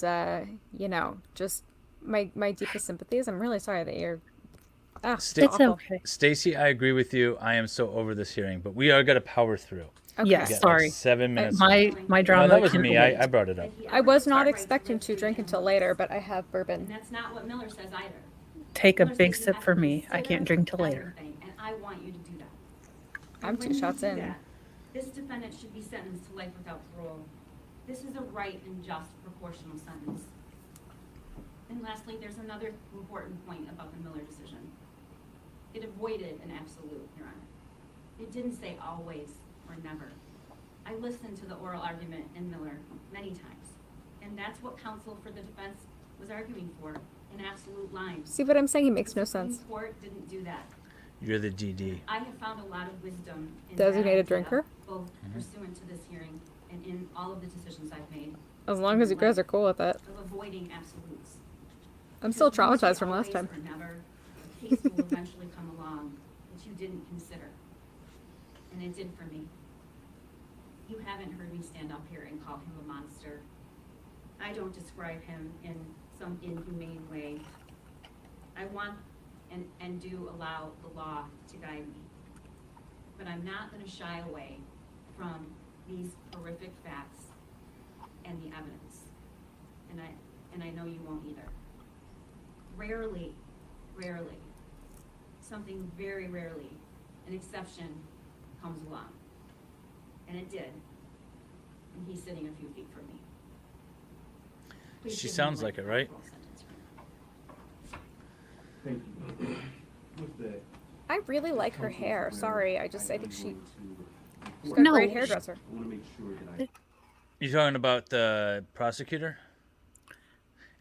[SPEAKER 6] just my deepest sympathies. I'm really sorry that you're. It's
[SPEAKER 1] It's
[SPEAKER 6] awful.
[SPEAKER 3] okay.
[SPEAKER 1] Stacy, I agree with you. I am so over this hearing, but we are going to power through.
[SPEAKER 6] Okay.
[SPEAKER 3] Yes.
[SPEAKER 1] We got
[SPEAKER 3] Sorry.
[SPEAKER 1] like 7 minutes.
[SPEAKER 3] My
[SPEAKER 1] no,
[SPEAKER 3] drama.
[SPEAKER 1] that was
[SPEAKER 3] can
[SPEAKER 1] me.
[SPEAKER 3] wait.
[SPEAKER 1] I brought it up.
[SPEAKER 6] I was not expecting to drink until later, but I have
[SPEAKER 2] and
[SPEAKER 6] bourbon.
[SPEAKER 2] that's not what Miller says either.
[SPEAKER 3] Take a
[SPEAKER 2] Miller
[SPEAKER 3] big
[SPEAKER 2] says you
[SPEAKER 3] sip
[SPEAKER 2] have
[SPEAKER 3] for
[SPEAKER 2] to
[SPEAKER 3] me. I
[SPEAKER 2] consider
[SPEAKER 3] can't drink till later.
[SPEAKER 2] everything, and I want you to do that.
[SPEAKER 6] I'm
[SPEAKER 2] And
[SPEAKER 6] 2
[SPEAKER 2] when you
[SPEAKER 6] shots
[SPEAKER 2] do
[SPEAKER 6] in.
[SPEAKER 2] that, this defendant should be sentenced to life without parole. This is a right and just proportional sentence. And lastly, there's another important point about the Miller decision. It avoided an absolute, Your Honor. It didn't say always or never. I listened to the oral argument in Miller many times, and that's what counsel for the defense was arguing for, an absolute line.
[SPEAKER 6] See what I'm saying? It makes no
[SPEAKER 2] The Supreme
[SPEAKER 6] sense.
[SPEAKER 2] Court didn't do that.
[SPEAKER 1] You're the DD.
[SPEAKER 2] I have found a lot of wisdom in
[SPEAKER 6] Designated
[SPEAKER 2] that idea,
[SPEAKER 6] drinker?
[SPEAKER 2] both pursuant to this hearing and in all of the decisions I've made.
[SPEAKER 6] As long as you guys are cool with it.
[SPEAKER 2] Of avoiding absolutes.
[SPEAKER 6] I'm still
[SPEAKER 2] Because when you say
[SPEAKER 6] traumatized from last
[SPEAKER 2] always
[SPEAKER 6] time.
[SPEAKER 2] or never, a case will eventually come along that you didn't consider. And it did for me. You haven't heard me stand up here and call him a monster. I don't describe him in some inhumane way. I want and do allow the law to guide me. But I'm not gonna shy away from these horrific facts and the evidence. And I know you won't either. Rarely, something very rarely, an exception comes along. And it did. And he's sitting a few feet from me. Please
[SPEAKER 1] She
[SPEAKER 2] give him
[SPEAKER 1] sounds
[SPEAKER 2] a
[SPEAKER 1] like it,
[SPEAKER 2] life
[SPEAKER 1] right?
[SPEAKER 2] without parole sentence.
[SPEAKER 4] Thank you. With that,
[SPEAKER 6] I really like her hair. Sorry, I think she's got
[SPEAKER 3] No,
[SPEAKER 6] a great
[SPEAKER 3] she-
[SPEAKER 6] hairdresser.
[SPEAKER 4] I want to make sure that I
[SPEAKER 1] You talking about the prosecutor?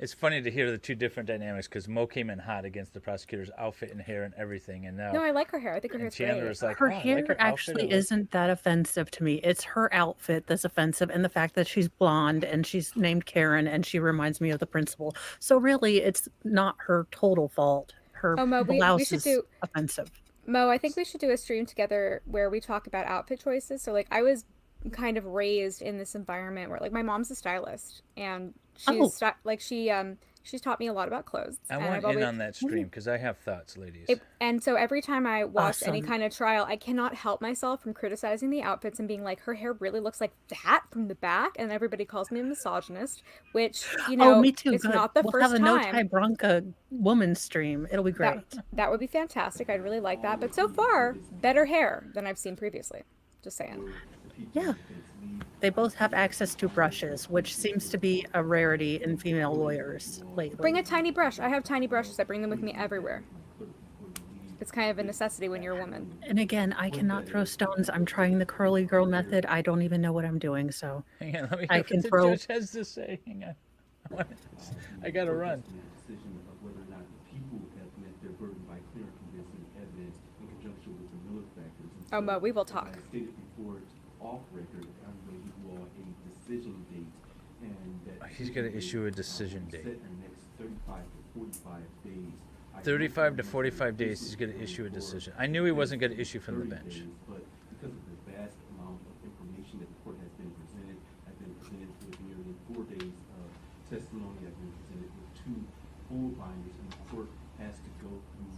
[SPEAKER 1] It's funny to hear the two different dynamics because Mo came in hot against the prosecutor's outfit and hair and everything, and now
[SPEAKER 6] No, I like her hair. I think her
[SPEAKER 1] and
[SPEAKER 6] hair's
[SPEAKER 1] Chandler
[SPEAKER 6] great.
[SPEAKER 1] is like,
[SPEAKER 3] Her
[SPEAKER 1] "Oh, I
[SPEAKER 3] hair
[SPEAKER 1] like her outfit
[SPEAKER 3] actually
[SPEAKER 1] a lot."
[SPEAKER 3] isn't that offensive to me. It's her outfit that's offensive, and the fact that she's blonde and she's named Karen and she reminds me of the principal. So really, it's not her total fault. Her
[SPEAKER 6] Oh, Mo, we
[SPEAKER 3] blouse
[SPEAKER 6] should
[SPEAKER 3] is
[SPEAKER 6] do
[SPEAKER 3] offensive.
[SPEAKER 6] Mo, I think we should do a stream together where we talk about outfit choices. So, like, I was kind of raised in this environment where, like, my mom's a stylist, and
[SPEAKER 3] Oh.
[SPEAKER 6] she's taught me a lot about clothes.
[SPEAKER 1] I
[SPEAKER 6] and
[SPEAKER 1] want
[SPEAKER 6] I've
[SPEAKER 1] in
[SPEAKER 6] always,
[SPEAKER 1] on that stream because I have thoughts, ladies.
[SPEAKER 6] and so every time I watch any
[SPEAKER 3] Awesome.
[SPEAKER 6] kind of trial, I cannot help myself from criticizing the outfits and being like, her hair really looks like that from the back, and everybody calls me a misogynist, which,
[SPEAKER 3] Oh, me too.
[SPEAKER 6] it's
[SPEAKER 3] Good.
[SPEAKER 6] not the
[SPEAKER 3] We'll
[SPEAKER 6] first
[SPEAKER 3] have a no
[SPEAKER 6] time.
[SPEAKER 3] tie Bronca woman stream. It'll be great.
[SPEAKER 6] That would be fantastic. I'd really like that. But so far, better hair than I've seen previously. Just saying.
[SPEAKER 3] Yeah. They both have access to brushes, which seems to be a rarity in female lawyers lately.
[SPEAKER 6] Bring a tiny brush. I have tiny brushes. I bring them with me everywhere. It's kind of a necessity when you're a woman.
[SPEAKER 3] And again, I cannot throw stones. I'm trying the curly girl method. I don't even know what I'm doing. So
[SPEAKER 1] Hang on, let me
[SPEAKER 3] I
[SPEAKER 1] hear
[SPEAKER 3] can
[SPEAKER 1] what the
[SPEAKER 3] throw-
[SPEAKER 1] judge has to say. Hang on. I gotta run.
[SPEAKER 4] the decision of whether or not the people have met their burden by clear and convincing evidence in conjunction with the Miller factors. And
[SPEAKER 6] Oh, Mo, we will
[SPEAKER 4] as
[SPEAKER 6] talk.
[SPEAKER 4] I stated before, off record, I'm going to give you all a decision date, and that
[SPEAKER 1] He's gonna issue a decision
[SPEAKER 4] set
[SPEAKER 1] date.
[SPEAKER 4] in the next 35 to 45 days.
[SPEAKER 1] 35 to 45 days, he's gonna issue a decision. I knew he wasn't gonna issue from the bench.
[SPEAKER 4] But because of the testimony I've been presented with 2 full binders, and the court has to go through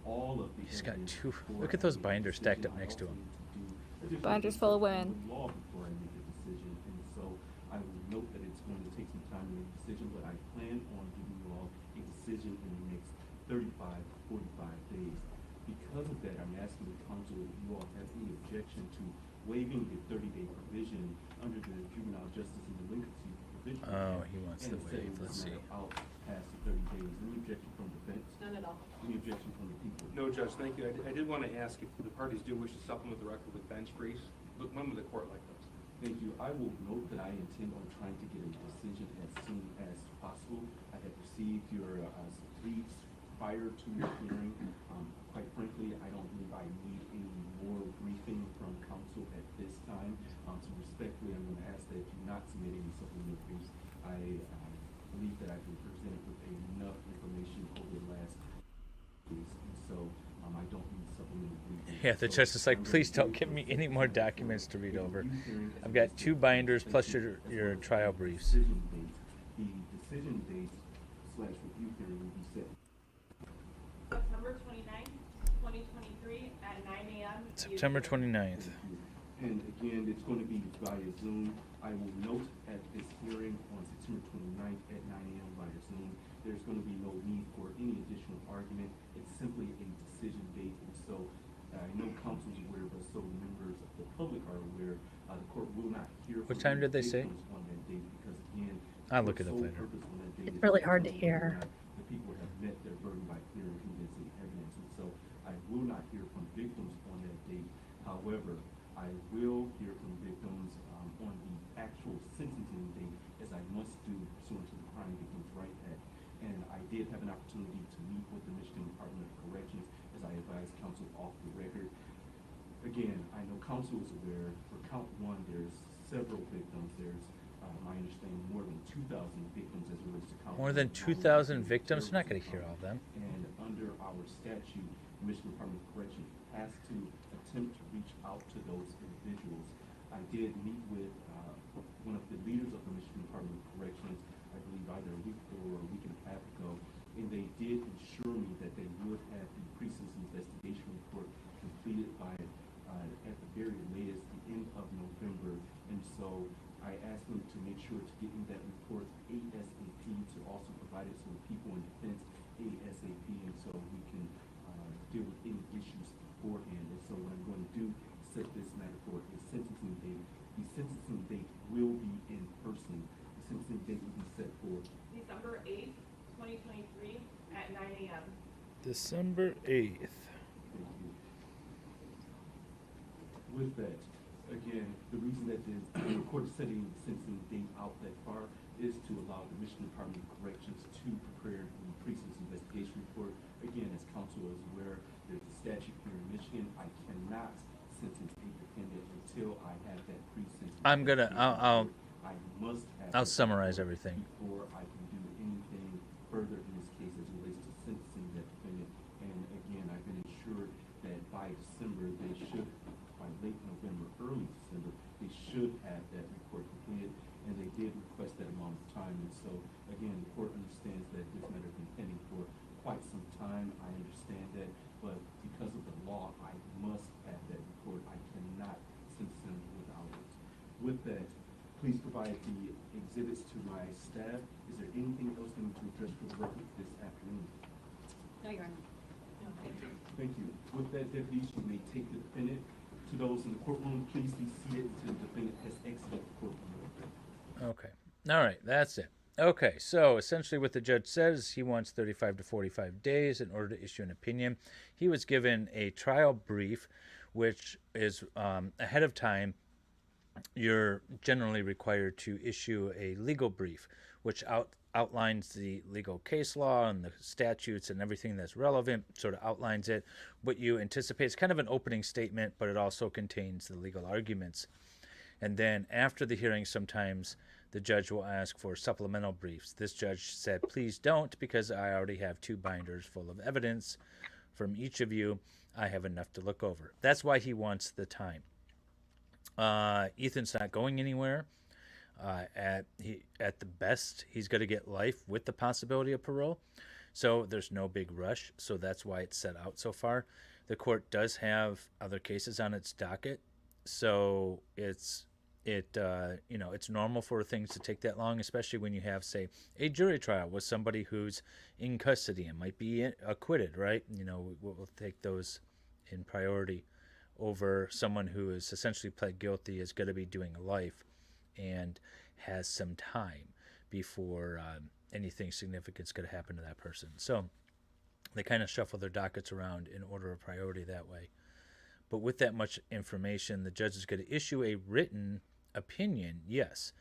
[SPEAKER 4] all of the
[SPEAKER 1] He's got
[SPEAKER 4] evidence
[SPEAKER 1] 2.
[SPEAKER 4] before
[SPEAKER 1] Look at
[SPEAKER 4] I
[SPEAKER 1] those
[SPEAKER 4] make a
[SPEAKER 1] binders stacked
[SPEAKER 4] decision.
[SPEAKER 1] up next to
[SPEAKER 4] I
[SPEAKER 1] him.
[SPEAKER 4] also need to do additional
[SPEAKER 6] Binders full of
[SPEAKER 4] research
[SPEAKER 6] women.
[SPEAKER 4] on the law before I make a decision, and so I will note that it's going to take some time to make a decision, but I plan on giving you all a decision in the next 35 to 45 days. Because of that, I'm asking the council if you all have any objection to waiving the 30-day provision under the Juvenile Justice and Delinquency Provision
[SPEAKER 1] Oh,
[SPEAKER 4] Act
[SPEAKER 1] he wants
[SPEAKER 4] and
[SPEAKER 1] the
[SPEAKER 4] setting
[SPEAKER 1] waive.
[SPEAKER 4] this
[SPEAKER 1] Let's see.
[SPEAKER 4] matter out past the 30 days. Any objection from the defense?
[SPEAKER 5] None at all.
[SPEAKER 4] Any objection from the people?
[SPEAKER 7] No, Judge, thank you. I did want to ask if the parties do wish to supplement the record with bench briefs, but when would the court like those?
[SPEAKER 4] Thank you. I will note that I intend on trying to get a decision as soon as possible. I have received your briefs prior to your hearing. Quite frankly, I don't believe I need any more briefing from counsel at this time. So respectfully, I'm going to ask that you not submit any supplemental briefs. I believe that I've been presented with enough information over the last days, and so I don't need supplemental briefing.
[SPEAKER 1] Yeah, the
[SPEAKER 4] So
[SPEAKER 1] judge is like,
[SPEAKER 4] I'm gonna
[SPEAKER 1] please
[SPEAKER 4] do
[SPEAKER 1] don't
[SPEAKER 4] it
[SPEAKER 1] give me
[SPEAKER 4] for
[SPEAKER 1] any
[SPEAKER 4] this
[SPEAKER 1] more
[SPEAKER 4] hearing.
[SPEAKER 1] documents to read
[SPEAKER 4] The
[SPEAKER 1] over.
[SPEAKER 4] review hearing is
[SPEAKER 1] I've got
[SPEAKER 4] listed
[SPEAKER 1] 2 binders
[SPEAKER 4] as
[SPEAKER 1] plus
[SPEAKER 4] well
[SPEAKER 1] your
[SPEAKER 4] as
[SPEAKER 1] trial
[SPEAKER 4] the
[SPEAKER 1] briefs.
[SPEAKER 4] Decision date. The decision date / review hearing will be set
[SPEAKER 8] September 29th, 2023 at 9 a.m.
[SPEAKER 1] September 29th.
[SPEAKER 4] And again, it's going to be via Zoom. I will note at this hearing on September 29th at 9 a.m. via Zoom, there's going to be no need for any additional argument. It's simply a decision date. And so I know council is aware, but so members of the public are aware. The court will not hear
[SPEAKER 1] What
[SPEAKER 4] from
[SPEAKER 1] time
[SPEAKER 4] any
[SPEAKER 1] did they say?
[SPEAKER 4] victims on that date because, again,
[SPEAKER 1] I'll look it up
[SPEAKER 4] sole
[SPEAKER 1] later.
[SPEAKER 4] purpose on that date
[SPEAKER 3] It's
[SPEAKER 4] is
[SPEAKER 3] really
[SPEAKER 4] to
[SPEAKER 3] hard to
[SPEAKER 4] determine
[SPEAKER 3] hear.
[SPEAKER 4] whether or not the people have met their burden by clear and convincing evidence. And so I will not hear from victims on that date. However, I will hear from victims on the actual sentencing date, as I must do pursuant to the Crime Victims' Rights Act. And I did have an opportunity to meet with the Michigan Department of Corrections, as I advised counsel off the record. Again, I know counsel is aware, for count 1, there's several victims. There's, my understanding, more than 2,000 victims as it relates to count 1.
[SPEAKER 1] More than 2,000 victims? You're not going to hear all of them.
[SPEAKER 4] And under our statute, the Michigan Department of Corrections has to attempt to reach out to those individuals. I did meet with one of the leaders of the Michigan Department of Corrections, I believe either a week or a week and a half ago, and they did assure me that they would have the pre-sentence investigation report completed by, at the very latest, the end of November. And so I asked them to make sure to get me that report ASAP, to also provide it to the people in defense ASAP, and so we can deal with any issues beforehand. And so what I'm going to do is set this matter for a sentencing date. The sentencing date will be in person. The sentencing date will be set for
[SPEAKER 8] December 8th, 2023 at 9 a.m.
[SPEAKER 1] December 8th.
[SPEAKER 4] Thank you. With that, again, the reason that the court is setting the sentencing date out that far is to allow the Michigan Department of Corrections to prepare the pre-sentence investigation report. Again, as counsel is aware, there's a statute here in Michigan. I cannot sentence a defendant until I have that pre-sentence.
[SPEAKER 1] I'm gonna.
[SPEAKER 4] investigation report. I must have
[SPEAKER 1] I'll
[SPEAKER 4] that
[SPEAKER 1] summarize
[SPEAKER 4] report
[SPEAKER 1] everything.
[SPEAKER 4] before I can do anything further in this case as it relates to sentencing that defendant. And again, I've been assured that by December, they should, by late November, early December, they should have that report completed. And they did request that amount of time. And so, again, the court understands that this matter has been pending for quite some time. I understand that. But because of the law, I must have that report. I cannot sentence them without it. With that, please provide the exhibits to my staff. Is there anything else we need to address for the record this afternoon?
[SPEAKER 2] No, Your Honor.
[SPEAKER 8] No, thank you.
[SPEAKER 4] Thank you. With that, deputies, you may take the defendant. To those in the courtroom, please be seated until the defendant has exited the courtroom.
[SPEAKER 1] Okay. All right. That's it. Okay. So essentially what the judge says, he wants 35 to 45 days in order to issue an opinion. He was given a trial brief, which is ahead of time. You're generally required to issue a legal brief, which outlines the legal case law and the statutes and everything that's relevant, sort of outlines it, what you anticipate. It's kind of an opening statement, but it also contains the legal arguments. And then after the hearing, sometimes the judge will ask for supplemental briefs. This judge said, please don't, because I already have 2 binders full of evidence from each of you. I have enough to look over. That's why he wants the time. Ethan's not going anywhere. At the best, he's going to get life with the possibility of parole. So there's no big rush. So that's why it's set out so far. The court does have other cases on its docket, so it's normal for things to take that long, especially when you have, say, a jury trial with somebody who's in custody and might be acquitted, right? We'll take those in priority over someone who is essentially pled guilty, is going to be doing life and has some time before anything significant is going to happen to that person. So they kind of shuffle their dockets around in order of priority that way. But with that much information, the judge is going to issue a written opinion, yes,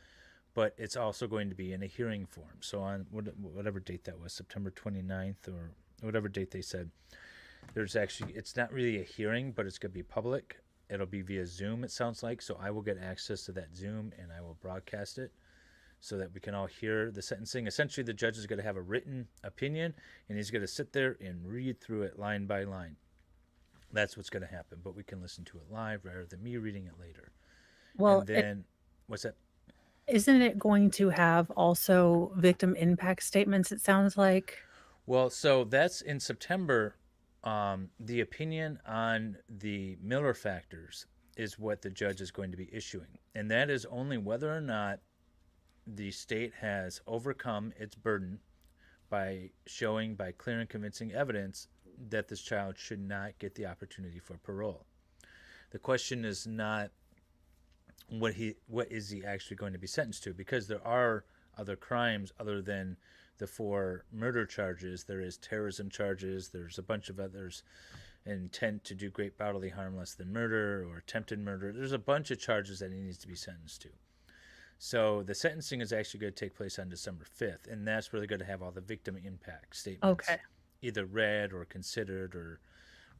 [SPEAKER 1] but it's also going to be in a hearing form. So on whatever date that was, September 29th or whatever date they said, it's not really a hearing, but it's going to be public. It'll be via Zoom, it sounds like. So I will get access to that Zoom and I will broadcast it so that we can all hear the sentencing. Essentially, the judge is going to have a written opinion and he's going to sit there and read through it line by line. That's what's going to happen, but we can listen to it live rather than me reading it later.
[SPEAKER 3] Well,
[SPEAKER 1] and then, what's that?
[SPEAKER 3] Isn't it going to have also victim impact statements, it sounds like?
[SPEAKER 1] Well, so that's in September. The opinion on the Miller factors is what the judge is going to be issuing. And that is only whether or not the state has overcome its burden by showing by clear and convincing evidence that this child should not get the opportunity for parole. The question is not what is he actually going to be sentenced to, because there are other crimes other than the 4 murder charges. There is terrorism charges. There's a bunch of others, intent to do great bodily harm less than murder or attempted murder. There's a bunch of charges that he needs to be sentenced to. So the sentencing is actually going to take place on December 5th, and that's where they're going to have all the victim impact statements.
[SPEAKER 3] Okay.
[SPEAKER 1] Either read or considered or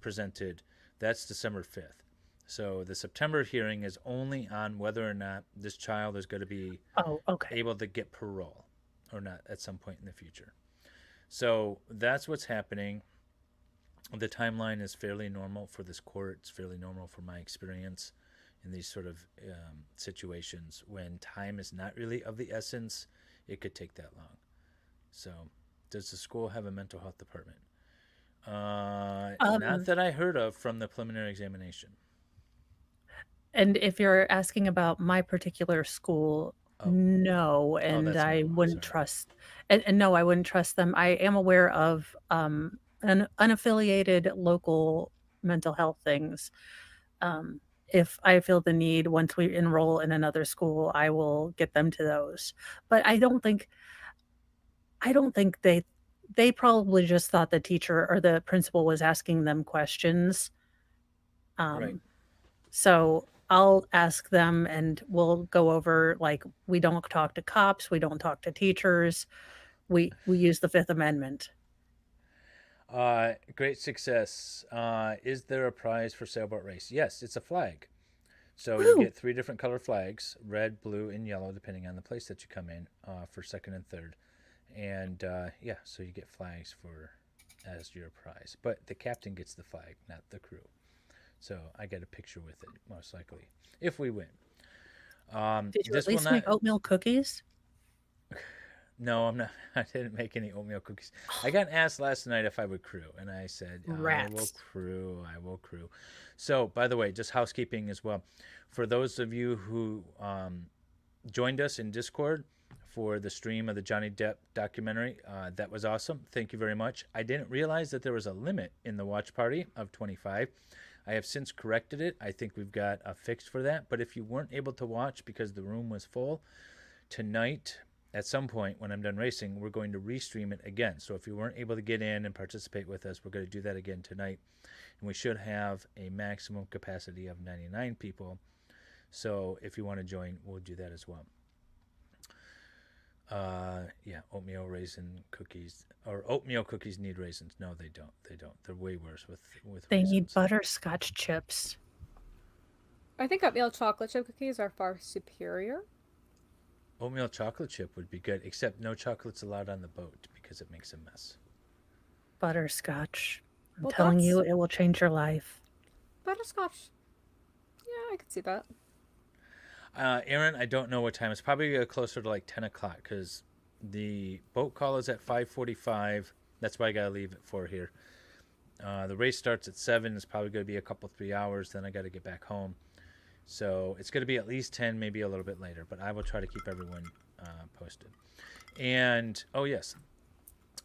[SPEAKER 1] presented. That's December 5th. So the September hearing is only on whether or not this child is going to be able to get parole or not at some point in the future. So that's what's happening. The timeline is fairly normal for this court. It's fairly normal for my experience in these sort of situations. When time is not really of the essence, it could take that long. So does the school have a mental health department? Not that I heard of from the preliminary examination.
[SPEAKER 3] And if you're asking about my particular school, no, and I wouldn't trust, and no, I wouldn't trust them. I am aware of an unaffiliated local mental health things. If I feel the need, once we enroll in another school, I will get them to those. But I don't think they probably just thought the teacher or the principal was asking them questions.
[SPEAKER 1] Right.
[SPEAKER 3] So I'll ask them and we'll go over, like, we don't talk to cops, we don't talk to teachers. We use the Fifth Amendment.
[SPEAKER 1] Great success. Is there a prize for sailboat race? Yes, it's a flag. So you get 3 different color flags, red, blue, and yellow, depending on the place that you come in, for second and third. And so you get flags as your prize. But the captain gets the flag, not the crew. So I get a picture with it, most likely, if we win.
[SPEAKER 3] Did you at least make oatmeal cookies?
[SPEAKER 1] No, I'm not. I didn't make any oatmeal cookies. I got asked last night if I would crew, and I said, I will crew. So, by the way, just housekeeping as well. For those of you who joined us in Discord for the stream of the Johnny Depp documentary, that was awesome. Thank you very much. I didn't realize that there was a limit in the watch party of 25. I have since corrected it. I think we've got a fix for that. But if you weren't able to watch because the room was full, tonight at some point when I'm done racing, we're going to restream it again. So if you weren't able to get in and participate with us, we're going to do that again tonight. And we should have a maximum capacity of 99 people. So if you want to join, we'll do that as well. Oatmeal raisin cookies, or oatmeal cookies need raisins. No, they don't. They're way worse with
[SPEAKER 3] They
[SPEAKER 1] raisins.
[SPEAKER 3] need butterscotch chips.
[SPEAKER 6] I think oatmeal chocolate chip cookies are far superior.
[SPEAKER 1] Oatmeal chocolate chip would be good, except no chocolate's allowed on the boat because it makes a mess.
[SPEAKER 3] Butterscotch. I'm telling you, it will change your life.
[SPEAKER 6] Butterscotch. Yeah, I could see that.
[SPEAKER 1] Aaron, I don't know what time. It's probably closer to like 10 o'clock because the boat call is at 5:45. That's why I gotta leave at 4 here. The race starts at 7. It's probably gonna be a couple 3 hours. Then I gotta get back home. So it's gonna be at least 10, maybe a little bit later. But I will try to keep everyone posted. And oh yes,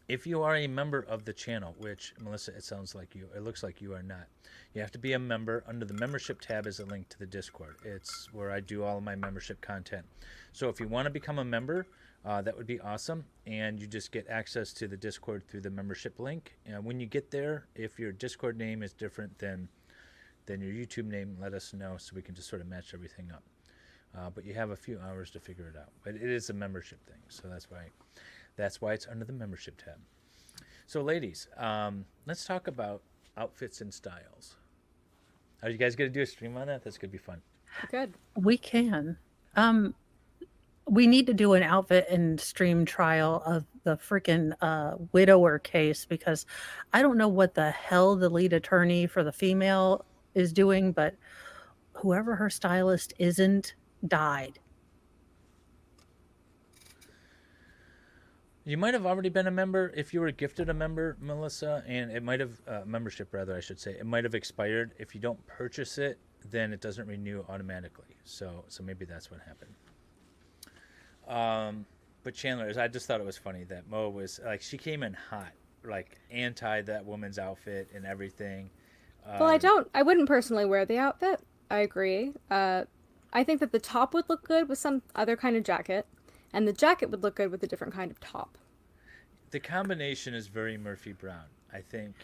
[SPEAKER 1] if you are a member of the channel, which Melissa, it looks like you are not. You have to be a member. Under the membership tab is a link to the Discord. It's where I do all of my membership content. So if you want to become a member, that would be awesome. And you just get access to the Discord through the membership link. And when you get there, if your Discord name is different than your YouTube name, let us know so we can just sort of match everything up. But you have a few hours to figure it out. But it is a membership thing, so that's why it's under the membership tab. So, ladies, let's talk about outfits and styles. Are you guys going to do a stream on that? That's going to be fun.
[SPEAKER 6] Good.
[SPEAKER 3] We can. We need to do an outfit and stream trial of the freaking widower case, because I don't know what the hell the lead attorney for the female is doing, but whoever her stylist isn't died.
[SPEAKER 1] You might have already been a member if you were gifted a member, Melissa, and it might have membership rather, I should say. It might have expired. If you don't purchase it, then it doesn't renew automatically. So maybe that's what happened. But Chandler, I just thought it was funny that Mo was like, she came in hot, like anti that woman's outfit and everything.
[SPEAKER 6] Well, I wouldn't personally wear the outfit. I agree. I think that the top would look good with some other kind of jacket, and the jacket would look good with a different kind of top.
[SPEAKER 1] The combination is very Murphy Brown. I think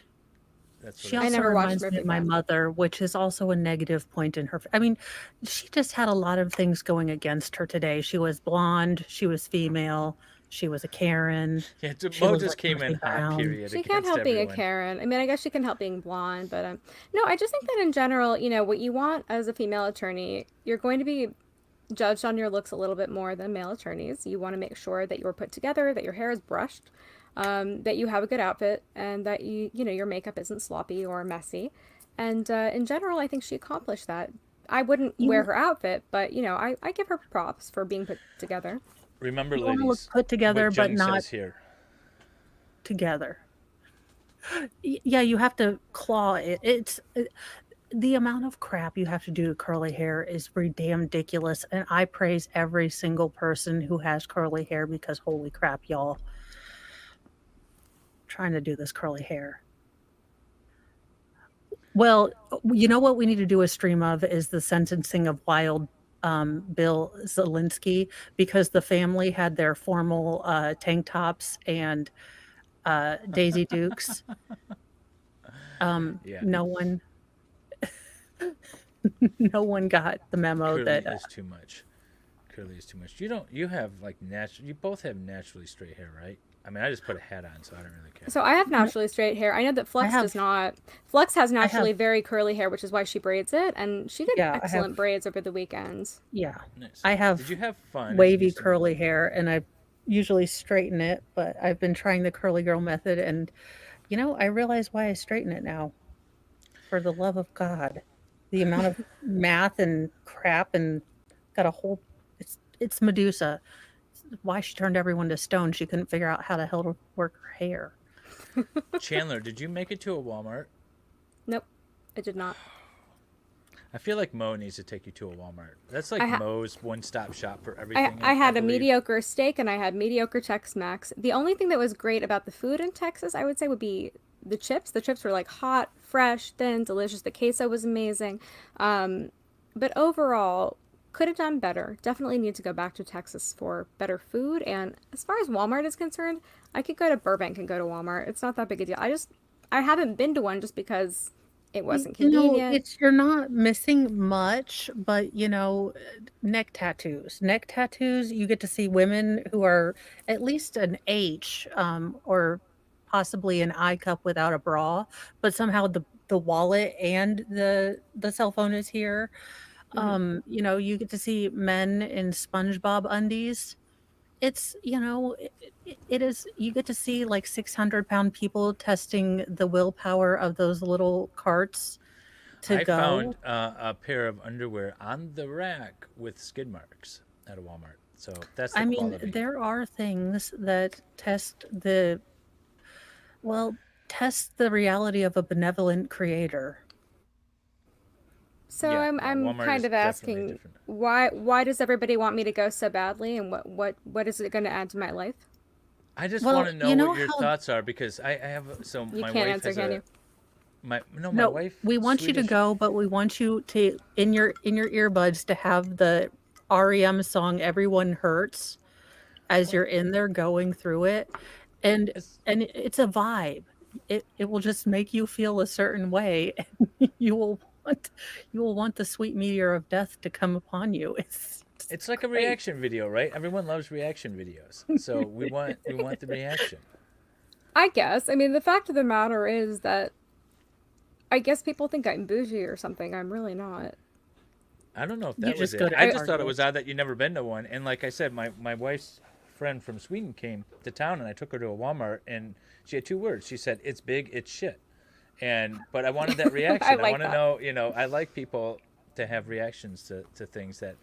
[SPEAKER 1] that's what
[SPEAKER 3] She
[SPEAKER 6] I
[SPEAKER 3] also
[SPEAKER 6] never watched
[SPEAKER 3] reminds me
[SPEAKER 6] Murphy
[SPEAKER 3] of my
[SPEAKER 6] Brown.
[SPEAKER 3] mother, which is also a negative point in her. I mean, she just had a lot of things going against her today. She was blonde. She was female. She was a Karen.
[SPEAKER 1] Yeah,
[SPEAKER 3] She
[SPEAKER 1] Mo
[SPEAKER 3] was
[SPEAKER 1] just
[SPEAKER 3] like
[SPEAKER 1] came in
[SPEAKER 3] Murphy
[SPEAKER 1] hot,
[SPEAKER 3] Brown.
[SPEAKER 1] period.
[SPEAKER 6] She can't
[SPEAKER 1] against
[SPEAKER 6] help being a
[SPEAKER 1] everyone.
[SPEAKER 6] Karen. I mean, I guess she can help being blonde, but no, I just think that in general, what you want as a female attorney, you're going to be judged on your looks a little bit more than male attorneys. You want to make sure that you're put together, that your hair is brushed, that you have a good outfit, and that your makeup isn't sloppy or messy. And in general, I think she accomplished that. I wouldn't wear her outfit, but I give her props for being put together.
[SPEAKER 1] Remember,
[SPEAKER 3] You wanna look
[SPEAKER 1] ladies,
[SPEAKER 3] put together,
[SPEAKER 1] what
[SPEAKER 3] but
[SPEAKER 1] Jung
[SPEAKER 3] not
[SPEAKER 1] says here.
[SPEAKER 3] together. Yeah, you have to claw it. The amount of crap you have to do to curly hair is pretty damn ridiculous, and I praise every single person who has curly hair, because holy crap, y'all. Trying to do this curly hair. Well, you know what we need to do a stream of is the sentencing of Wild Bill Zielinski, because the family had their formal tank tops and Daisy Dukes.
[SPEAKER 1] Yeah.
[SPEAKER 3] No one no one got the memo
[SPEAKER 1] Curly
[SPEAKER 3] that
[SPEAKER 1] is too much. Curly is too much. You have like you both have naturally straight hair, right? I mean, I just put a hat on, so I don't really care.
[SPEAKER 6] So I have naturally straight hair. I know that Flux does not. Flux has naturally very curly hair, which is why she braids it, and she did excellent braids over the weekends.
[SPEAKER 3] Yeah.
[SPEAKER 1] Nice.
[SPEAKER 3] I have
[SPEAKER 1] Did you have fun?
[SPEAKER 3] wavy curly hair, and I usually straighten it, but I've been trying the curly girl method, and I realize why I straighten it now. For the love of God. The amount of math and crap, and got a whole it's Medusa. Why she turned everyone to stone. She couldn't figure out how the hell to work her hair.
[SPEAKER 1] Chandler, did you make it to a Walmart?
[SPEAKER 6] Nope, I did not.
[SPEAKER 1] I feel like Mo needs to take you to a Walmart. That's like Mo's one-stop shop for everything.
[SPEAKER 6] I had a mediocre steak and I had mediocre Tex-Mex. The only thing that was great about the food in Texas, I would say, would be the chips. The chips were like hot, fresh, thin, delicious. The queso was amazing. But overall, could have done better. Definitely need to go back to Texas for better food. And as far as Walmart is concerned, I could go to Burbank and go to Walmart. It's not that big a deal. I haven't been to one just because it wasn't convenient.
[SPEAKER 3] You're not missing much, but neck tattoos. Neck tattoos, you get to see women who are at least an H, or possibly an I cup without a bra, but somehow the wallet and the cell phone is here. You get to see men in SpongeBob undies. It's, it is, you get to see like 600-pound people testing the willpower of those little carts. to
[SPEAKER 1] I
[SPEAKER 3] go.
[SPEAKER 1] found a pair of underwear on the rack with skid marks at a Walmart. So that's the
[SPEAKER 3] I mean,
[SPEAKER 1] quality.
[SPEAKER 3] there are things that test the reality of a benevolent creator.
[SPEAKER 6] So
[SPEAKER 1] Yeah,
[SPEAKER 6] I'm
[SPEAKER 1] Walmart
[SPEAKER 6] kind
[SPEAKER 1] is
[SPEAKER 6] of
[SPEAKER 1] definitely
[SPEAKER 6] asking
[SPEAKER 1] different.
[SPEAKER 6] why does everybody want me to go so badly, and what is it going to add to my life?
[SPEAKER 1] I just
[SPEAKER 3] Well,
[SPEAKER 1] want to know
[SPEAKER 3] you
[SPEAKER 1] what
[SPEAKER 3] know
[SPEAKER 1] your
[SPEAKER 3] how
[SPEAKER 1] thoughts are because I have so
[SPEAKER 6] You
[SPEAKER 1] my
[SPEAKER 6] can't
[SPEAKER 1] wife
[SPEAKER 6] answer,
[SPEAKER 1] has
[SPEAKER 6] can
[SPEAKER 1] a
[SPEAKER 6] you?
[SPEAKER 1] my no my
[SPEAKER 3] no,
[SPEAKER 1] wife
[SPEAKER 3] we want you to
[SPEAKER 1] Swedish.
[SPEAKER 3] go, but we want you to in your earbuds to have the REM song "Everyone Hurts" as
[SPEAKER 1] Well,
[SPEAKER 3] you're in there going through it, and
[SPEAKER 1] it's
[SPEAKER 3] it's a vibe. It will just make you feel a certain way, and want you will want the sweet meteor of death to come upon you. It's
[SPEAKER 1] it's like a
[SPEAKER 3] great.
[SPEAKER 1] reaction video, right? Everyone loves reaction videos, so we want the reaction.
[SPEAKER 6] I guess. I mean, the fact of the matter is that I guess people think I'm bougie or something. I'm really not.
[SPEAKER 1] I don't know if
[SPEAKER 3] You
[SPEAKER 1] that was
[SPEAKER 3] just
[SPEAKER 1] it.
[SPEAKER 3] go to
[SPEAKER 1] I
[SPEAKER 6] I
[SPEAKER 1] just thought it was
[SPEAKER 3] Target.
[SPEAKER 1] odd that you never been to one. And like I said, my wife's friend from Sweden came to town, and I took her to a Walmart, and she had two words. She said, "It's big, it's shit." And but I wanted that
[SPEAKER 6] I
[SPEAKER 1] reaction. I
[SPEAKER 6] like
[SPEAKER 1] want to
[SPEAKER 6] that.
[SPEAKER 1] know. I like people to have reactions to things that,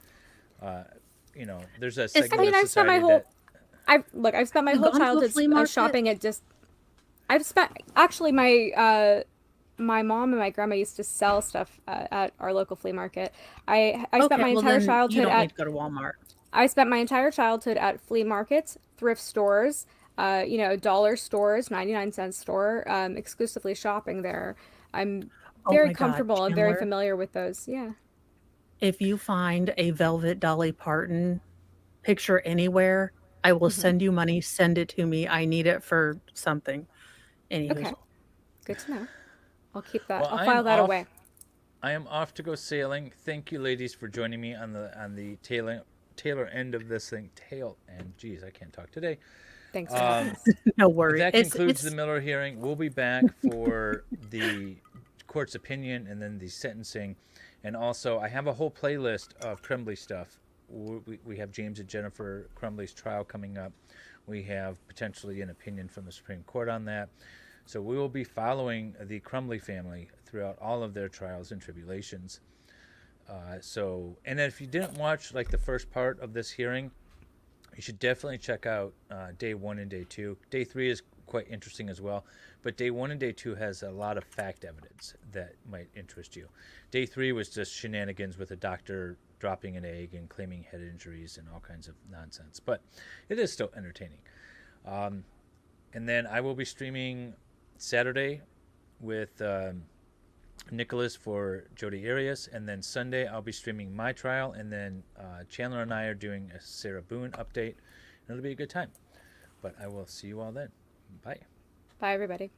[SPEAKER 1] uh, there's a
[SPEAKER 3] Is
[SPEAKER 6] I
[SPEAKER 1] segment
[SPEAKER 3] that
[SPEAKER 6] mean,
[SPEAKER 1] of
[SPEAKER 6] I've spent my
[SPEAKER 1] society
[SPEAKER 6] whole
[SPEAKER 1] that
[SPEAKER 6] I've spent my
[SPEAKER 3] you
[SPEAKER 6] whole
[SPEAKER 3] gone to a
[SPEAKER 6] childhood
[SPEAKER 3] flea market?
[SPEAKER 6] shopping at just I've spent actually my mom and my grandma used to sell stuff at our local flea market. I spent
[SPEAKER 3] Okay,
[SPEAKER 6] my
[SPEAKER 3] well
[SPEAKER 6] entire
[SPEAKER 3] then you
[SPEAKER 6] childhood
[SPEAKER 3] don't need
[SPEAKER 6] at
[SPEAKER 3] to go to Walmart.
[SPEAKER 6] I spent my entire childhood at flea markets, thrift stores, dollar stores, 99-cent store, exclusively shopping there. I'm
[SPEAKER 3] Oh
[SPEAKER 6] very
[SPEAKER 3] my God,
[SPEAKER 6] comfortable and very
[SPEAKER 3] Chandler,
[SPEAKER 6] familiar with those. Yeah.
[SPEAKER 3] if you find a velvet Dolly Parton picture anywhere, I will
[SPEAKER 6] Hmm.
[SPEAKER 3] send you money. Send it to me. I need it for something. Anywho,
[SPEAKER 6] Okay. Good to know. I'll keep that.
[SPEAKER 1] well,
[SPEAKER 6] I'll file that away.
[SPEAKER 1] I am off to go sailing. Thank you, ladies, for joining me on the tailor end of this thing. Tail end. Geez, I can't talk today.
[SPEAKER 6] Thanks for having
[SPEAKER 1] Um,
[SPEAKER 6] us.
[SPEAKER 3] no worry.
[SPEAKER 1] that
[SPEAKER 3] It's
[SPEAKER 1] concludes the
[SPEAKER 3] it's
[SPEAKER 1] Miller hearing. We'll be back for the court's opinion and then the sentencing. And also, I have a whole playlist of Crumbly stuff. We have James and Jennifer Crumbly's trial coming up. We have potentially an opinion from the Supreme Court on that. So we will be following the Crumbly family throughout all of their trials and tribulations. And if you didn't watch like the first part of this hearing, you should definitely check out day 1 and day 2. Day 3 is quite interesting as well, but day 1 and day 2 has a lot of fact evidence that might interest you. Day 3 was just shenanigans with a doctor dropping an egg and claiming head injuries and all kinds of nonsense, but it is still entertaining. And then I will be streaming Saturday with Nicholas for Jodi Arias, and then Sunday I'll be streaming my trial, and then Chandler and I are doing a Sarah Boone update, and it'll be a good time. But I will see you all then. Bye.
[SPEAKER 6] Bye, everybody.